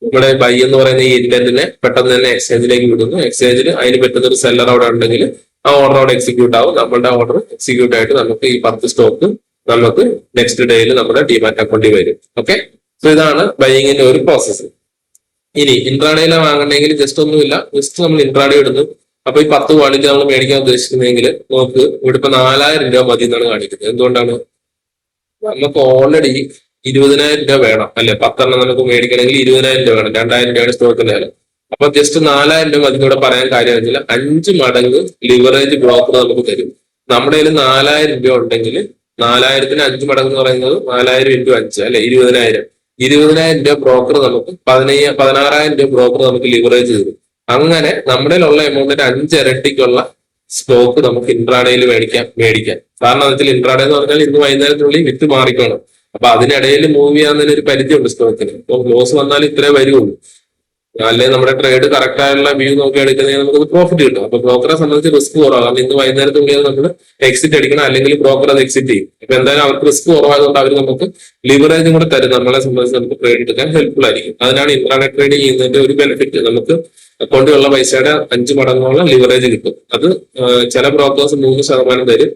ഇവിടെ ബൈ എന്ന് പറയുന്ന ഈ ഇന്റന്റിനെ പെട്ടെന്ന് തന്നെ എക്സ്ചേഞ്ചിലേക്ക് വിടുന്നു. എക്സ്ചേഞ്ചിൽ അതിന് പറ്റുന്ന ഒരു സെല്ലർ അവിടെ ഉണ്ടെങ്കിൽ ആ ഓർഡർ അവിടെ എക്സിക്യൂട്ട് ആവും. നമ്മളുടെ ഓർഡർ എക്സിക്യൂട്ട് ആയിട്ട് നമുക്ക് ഈ 10 സ്റ്റോക്ക് നമുക്ക് നെക്സ്റ്റ് ഡേയിൽ നമ്മുടെ ഡിമാറ്റ് അക്കൗണ്ടിൽ വരും. ഓക്കെ, സോ ഇതാണ് ബൈയിങ്ങിന്റെ ഒരു പ്രോസസ്സ്. ഇനി ഇൻട്രാഡേയിലെ വാങ്ങണമെങ്കിൽ ജസ്റ്റ് ഒന്നുമില്ല, ജസ്റ്റ് നമ്മൾ ഇൻട്രാഡേ ഇടുന്നു. അപ്പൊ ഈ 10 ക്വാണ്ടിറ്റി നമ്മൾ മേടിക്കാൻ ഉദ്ദേശിക്കുന്നതെങ്കിൽ നമുക്ക് ഇവിടെ ഇപ്പൊ 4000 രൂപ മതി എന്നാണ് കാണിക്കുന്നത്. എന്തുകൊണ്ടാണ്, നമുക്ക് ഓൾറെഡി 20,000 രൂപ വേണം അല്ലെ, 10 എണ്ണം നമുക്ക് മേടിക്കണമെങ്കിൽ 20,000 രൂപ വേണം, 2,000 രൂപയുടെ സ്റ്റോക്കിന്റെ വില. അപ്പൊ ജസ്റ്റ് 4,000 രൂപ അതിനൂടെ പറയാൻ കാര്യമായിട്ടില്ല, 5 മടങ്ങ് ലിവറേജ് ബ്രോക്കർ നമുക്ക് തരും. നമ്മുടെ കയ്യിൽ 4,000 രൂപ ഉണ്ടെങ്കിൽ 4,000ത്തിന് 5 മടങ്ങ് എന്ന് പറയുന്നത് 4,000 × 5 അല്ലെ 20,000. 20,000 രൂപ ബ്രോക്കർ നമുക്ക് 16,000 രൂപ ബ്രോക്കർ നമുക്ക് ലിവറേജ് തരും. അങ്ങനെ നമ്മുടെ ഉള്ള എമൗണ്ടിന്റെ 5 ഇരട്ടിക്കുള്ള സ്റ്റോക്ക് നമുക്ക് ഇൻട്രാഡേയിൽ മേടിക്കാം. കാരണം എന്ന് വെച്ചാൽ ഇൻട്രാഡേ എന്ന് പറഞ്ഞാൽ ഇന്ന് വൈകുന്നേരത്തിനുള്ളിൽ വിറ്റ് മാറിക്കണം. അപ്പൊ അതിനിടയിൽ മൂവ് ചെയ്യാവുന്നതിന് ഒരു പരിധിയുണ്ട് സ്റ്റോക്കിന്. ഇപ്പൊ ലോസ് വന്നാൽ ഇത്രേ വരുള്ളൂ, അല്ലെങ്കിൽ നമ്മുടെ ട്രേഡ് കറക്റ്റ് ആയുള്ള വ്യൂ നോക്കി എടുക്കുന്നതിന് നമുക്ക് പ്രോഫിറ്റ് കിട്ടും. അപ്പൊ ബ്രോക്കറെ സംബന്ധിച്ച് റിസ്ക് കുറവാണ്. കാരണം ഇന്ന് വൈകുന്നേരത്തിനുള്ളിൽ നമ്മൾ എക്സിറ്റ് അടിക്കണം, അല്ലെങ്കിൽ ബ്രോക്കർ അത് എക്സിറ്റ് ചെയ്യും. അപ്പൊ എന്തായാലും അവർക്ക് റിസ്ക് കുറവായതുകൊണ്ട് അവർ നമുക്ക് ലിവറേജും കൂടെ തരും. നമ്മളെ സംബന്ധിച്ച് നമുക്ക് ട്രേഡ് എടുക്കാൻ ഹെൽപ്ഫുൾ ആയിരിക്കും. അതിനാണ് ഇൻട്രാഡേ ട്രേഡ് ചെയ്യുന്നതിന്റെ ഒരു ബെനിഫിറ്റ്. നമുക്ക് അക്കൗണ്ടിലുള്ള പൈസയുടെ 5 മടങ്ങുള്ള ലിവറേജ് കിട്ടും. അത് ചില ബ്രോക്കേഴ്സ് 3% തരും,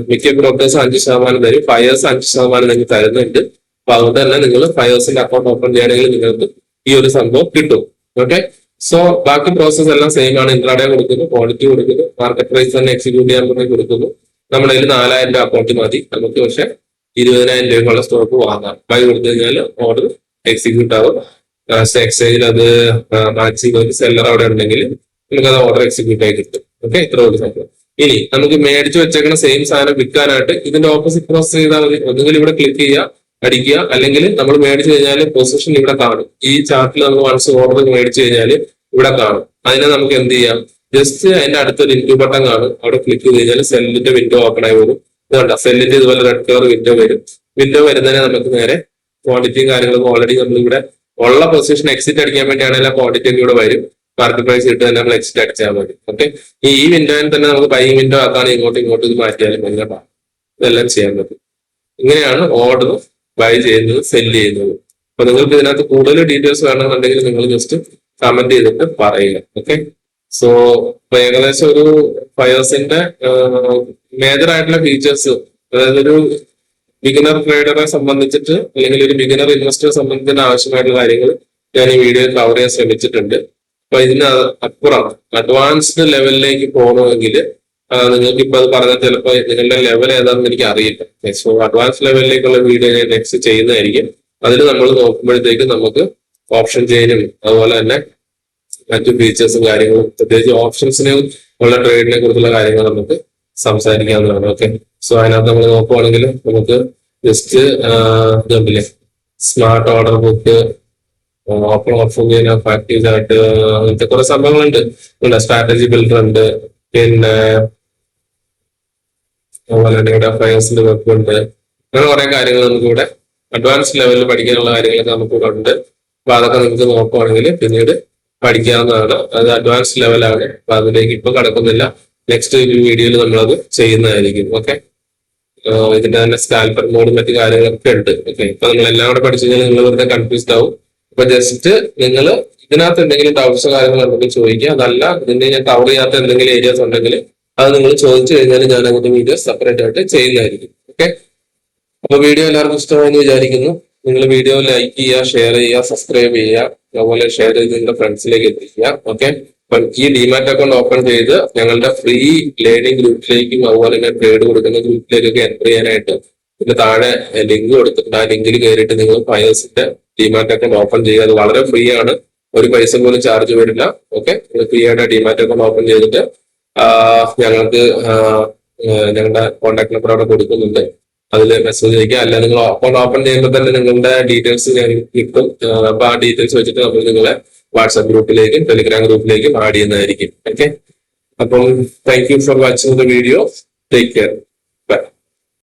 മിക്ക ബ്രോക്കേഴ്സ് 5% തരും, ഫയേഴ്സ് 5% നിങ്ങൾക്ക് തരുന്നുണ്ട്. അപ്പൊ അതുകൊണ്ട് തന്നെ നിങ്ങൾ ഫയേഴ്സിന്റെ അക്കൗണ്ട് ഓപ്പൺ ചെയ്യണമെങ്കിൽ നിങ്ങൾക്ക് ഈ ഒരു സംഭവം കിട്ടും. ഓക്കെ, സോ ബാക്കി പ്രോസസ് എല്ലാം സെയിം ആണ്. ഇൻട്രാഡേ കൊടുക്കുന്നു, ക്വാളിറ്റി കൊടുക്കുന്നു, മാർക്കറ്റ് പ്രൈസ് തന്നെ എക്സിക്യൂട്ട് ചെയ്യാൻ വേണ്ടി കൊടുക്കുന്നു. നമ്മുടെ കയ്യിൽ 4,000 രൂപ അക്കൗണ്ട് മതി. നമുക്ക് പക്ഷെ 20,000 രൂപയുള്ള സ്റ്റോക്ക് വാങ്ങാം. ബൈ കൊടുത്തു കഴിഞ്ഞാൽ ഓർഡർ എക്സിക്യൂട്ട് ആവും. എക്സ്ചേഞ്ചിൽ അത് മാക്സിമം ഒരു സെല്ലർ അവിടെ ഉണ്ടെങ്കിൽ നമുക്ക് അത് ഓർഡർ എക്സിക്യൂട്ട് ആയി കിട്ടും. ഓക്കെ, ഇത്ര ഒരു സംഭവം. ഇനി നമുക്ക് മേടിച്ചു വെച്ചേക്കുന്ന സെയിം സാധനം വിൽക്കാനായിട്ട് ഇതിന്റെ ഓപ്പോസിറ്റ് പ്രോസസ് ചെയ്താൽ മതി. ഒന്നുകിൽ ഇവിടെ ക്ലിക്ക് ചെയ്യുക, അടിക്കുക, അല്ലെങ്കിൽ നമ്മൾ മേടിച്ചു കഴിഞ്ഞാൽ പൊസിഷൻ ഇവിടെ കാണും. ഈ ചാർട്ടിൽ നമ്മൾ വൺസ് ഓർഡർ മേടിച്ചു കഴിഞ്ഞാൽ ഇവിടെ കാണും. അതിനെ നമുക്ക് എന്ത് ചെയ്യാം, ജസ്റ്റ് അതിന്റെ അടുത്തൊരു ഇൻറ്റു ബട്ടൺ കാണും, അവിടെ ക്ലിക്ക് ചെയ്ത് കഴിഞ്ഞാൽ സെല്ലിന്റെ വിൻഡോ ഓപ്പൺ ആയി വരും. ഇതുണ്ട സെല്ലിന്റെ ഇതുപോലെ റെഡ് കളർ വിൻഡോ വരും. വിൻഡോ വരുന്നതിനെ നമുക്ക് നേരെ ക്വാണ്ടിറ്റിയും കാര്യങ്ങളും ഓൾറെഡി നമ്മൾ ഇവിടെ ഉള്ള പൊസിഷൻ എക്സിറ്റ് അടിക്കാൻ വേണ്ടിയാണെങ്കിൽ ആ ക്വാണ്ടിറ്റി ഇവിടെ വരും. മാർക്കറ്റ് പ്രൈസ് ഇട്ട് തന്നെ നമ്മൾ എക്സിറ്റ് അടിച്ചാൽ മതി. ഓക്കെ, ഈ വിൻഡോയിൽ തന്നെ നമുക്ക് ബൈയിങ് വിൻഡോ ആക്കാൻ ഇങ്ങോട്ടും ഇത് മാറ്റിയാലും ഇതെല്ലാം ചെയ്യാൻ പറ്റും. ഇങ്ങനെയാണ് ഓർഡർ ബൈ ചെയ്യുന്നത്, സെല് ചെയ്യുന്നത്. അപ്പൊ നിങ്ങൾക്ക് ഇതിനകത്ത് കൂടുതൽ ഡീറ്റെയിൽസ് വേണമെന്നുണ്ടെങ്കിൽ നിങ്ങൾ ജസ്റ്റ് കമന്റ് ചെയ്തിട്ട് പറയുക. ഓക്കെ, സോ ഏകദേശം ഒരു ഫയേഴ്സിന്റെ മേജർ ആയിട്ടുള്ള ഫീച്ചേഴ്സ്, അതായത് ഒരു ബിഗിനർ ട്രേഡറെ സംബന്ധിച്ചിട്ട് അല്ലെങ്കിൽ ഒരു ബിഗിനർ ഇൻവെസ്റ്ററെ സംബന്ധിച്ചിട്ട് ആവശ്യമായിട്ടുള്ള കാര്യങ്ങൾ ഞാൻ ഈ വീഡിയോയിൽ കവർ ചെയ്യാൻ ശ്രമിച്ചിട്ടുണ്ട്. അപ്പൊ ഇതിന് അപ്പുറം അഡ്വാൻസ്ഡ് ലെവലിലേക്ക് പോകണമെങ്കിൽ നിങ്ങൾക്ക് ഇപ്പൊ അത് പറഞ്ഞാൽ ചിലപ്പോൾ നിങ്ങളുടെ ലെവൽ ഏതാണെന്ന് എനിക്ക് അറിയില്ല. സോ അഡ്വാൻസ് ലെവലിലേക്കുള്ള വീഡിയോ ഞാൻ നെക്സ്റ്റ് ചെയ്യുന്നതായിരിക്കും. അതിൽ നമ്മൾ നോക്കുമ്പോഴത്തേക്ക് നമുക്ക് ഓപ്ഷൻ ചെയിനും അതുപോലെ തന്നെ മറ്റു ഫീച്ചേഴ്സും കാര്യങ്ങളും, പ്രത്യേകിച്ച് ഓപ്ഷൻസിനെ ഉള്ള ട്രേഡിനെ കുറിച്ചുള്ള കാര്യങ്ങൾ നമുക്ക് സംസാരിക്കാവുന്നതാണ്. ഓക്കെ, സോ അതിനകത്ത് നമ്മൾ നോക്കുവാണെങ്കിൽ നമുക്ക് ജസ്റ്റ് ഇതുണ്ടല്ലേ, smart order book, open option active ആയിട്ട്, അങ്ങനത്തെ കുറെ സംഭവങ്ങളുണ്ട്. സ്ട്രാറ്റജി ബിൽഡർ ഉണ്ട്, പിന്നെ അതുപോലെ തന്നെ ഇവിടെ ഫയേഴ്സിന്റെ വെബ് ഉണ്ട്. അങ്ങനെ കുറെ കാര്യങ്ങൾ നമുക്ക് ഇവിടെ അഡ്വാൻസ് ലെവലിൽ പഠിക്കാനുള്ള കാര്യങ്ങളൊക്കെ നമുക്ക് ഇവിടെ ഉണ്ട്. അപ്പൊ അതൊക്കെ നിങ്ങൾക്ക് നോക്കുവാണെങ്കിൽ പിന്നീട് പഠിക്കാവുന്നതാണ്. അത് അഡ്വാൻസ് ലെവലാണ്. അപ്പൊ അതിലേക്ക് ഇപ്പൊ കടക്കുന്നില്ല, നെക്സ്റ്റ് വീഡിയോയിൽ നമ്മളത് ചെയ്യുന്നതായിരിക്കും. ഓക്കെ, ഇതിന്റെ തന്നെ സ്കാൽപ്പർ മോഡും മറ്റു കാര്യങ്ങളൊക്കെ ഉണ്ട്. ഓക്കെ, ഇപ്പൊ നിങ്ങൾ എല്ലാം കൂടെ പഠിച്ചു കഴിഞ്ഞാൽ നിങ്ങൾ വെറുതെ കൺഫ്യൂസ്ഡ് ആവും. അപ്പൊ ജസ്റ്റ് നിങ്ങൾ ഇതിനകത്ത് എന്തെങ്കിലും ഡൗട്ട്സോ കാര്യങ്ങളോ ഉണ്ടെങ്കിൽ ചോദിക്കുക. അതല്ല ഇതിന്റെ ഞാൻ കവർ ചെയ്യാത്ത എന്തെങ്കിലും ഏരിയാസ് ഉണ്ടെങ്കിൽ അത് നിങ്ങൾ ചോദിച്ചു കഴിഞ്ഞാൽ ഞാൻ അങ്ങനത്തെ വീഡിയോ സെപ്പറേറ്റ് ആയിട്ട് ചെയ്യുന്നതായിരിക്കും. ഓക്കെ, അപ്പൊ വീഡിയോ എല്ലാവർക്കും ഇഷ്ടമായെന്ന് വിചാരിക്കുന്നു. നിങ്ങൾ വീഡിയോ ലൈക്ക് ചെയ്യുക, ഷെയർ ചെയ്യുക, സബ്സ്ക്രൈബ് ചെയ്യുക, അതുപോലെ ഷെയർ ചെയ്ത് നിങ്ങളുടെ ഫ്രണ്ട്സിലേക്ക് എത്തിക്കുക. ഓക്കെ, അപ്പം ഈ ഡിമാറ്റ് അക്കൗണ്ട് ഓപ്പൺ ചെയ്ത് ഞങ്ങളുടെ ഫ്രീ ലേണിംഗ് ഗ്രൂപ്പിലേക്കും അതുപോലെ തന്നെ ട്രേഡ് കൊടുക്കുന്ന ഗ്രൂപ്പിലേക്കൊക്കെ എൻ്റർ ചെയ്യാനായിട്ട് ഇതിന്റെ താഴെ ലിങ്ക് കൊടുത്തിട്ടുണ്ട്. ആ ലിങ്കിൽ കയറിയിട്ട് നിങ്ങൾ ഫയേഴ്സിന്റെ ഡിമാറ്റ് അക്കൗണ്ട് ഓപ്പൺ ചെയ്യുക. അത് വളരെ ഫ്രീ ആണ്, ഒരു പൈസ പോലും ചാർജ് വരില്ല. ഓക്കെ, ഫ്രീ ആയിട്ട് ഡിമാറ്റ് അക്കൗണ്ട് ഓപ്പൺ ചെയ്തിട്ട് ഞങ്ങൾക്ക് ഞങ്ങളുടെ കോൺടാക്ട് നമ്പർ അവിടെ കൊടുക്കുന്നുണ്ട്, അതിൽ മെസ്സേജ് അയക്കുക. അല്ല നിങ്ങൾ അക്കൗണ്ട് ഓപ്പൺ ചെയ്യുമ്പോൾ തന്നെ നിങ്ങളുടെ ഡീറ്റെയിൽസ് ഞങ്ങൾക്ക് കിട്ടും. അപ്പൊ ആ ഡീറ്റെയിൽസ് വെച്ചിട്ട് നമ്മൾ നിങ്ങളെ വാട്സ്ആപ്പ് ഗ്രൂപ്പിലേക്കും ടെലിഗ്രാം ഗ്രൂപ്പിലേക്കും ആഡ് ചെയ്യുന്നതായിരിക്കും. ഓക്കെ, അപ്പം thank you for watching the video. Take care.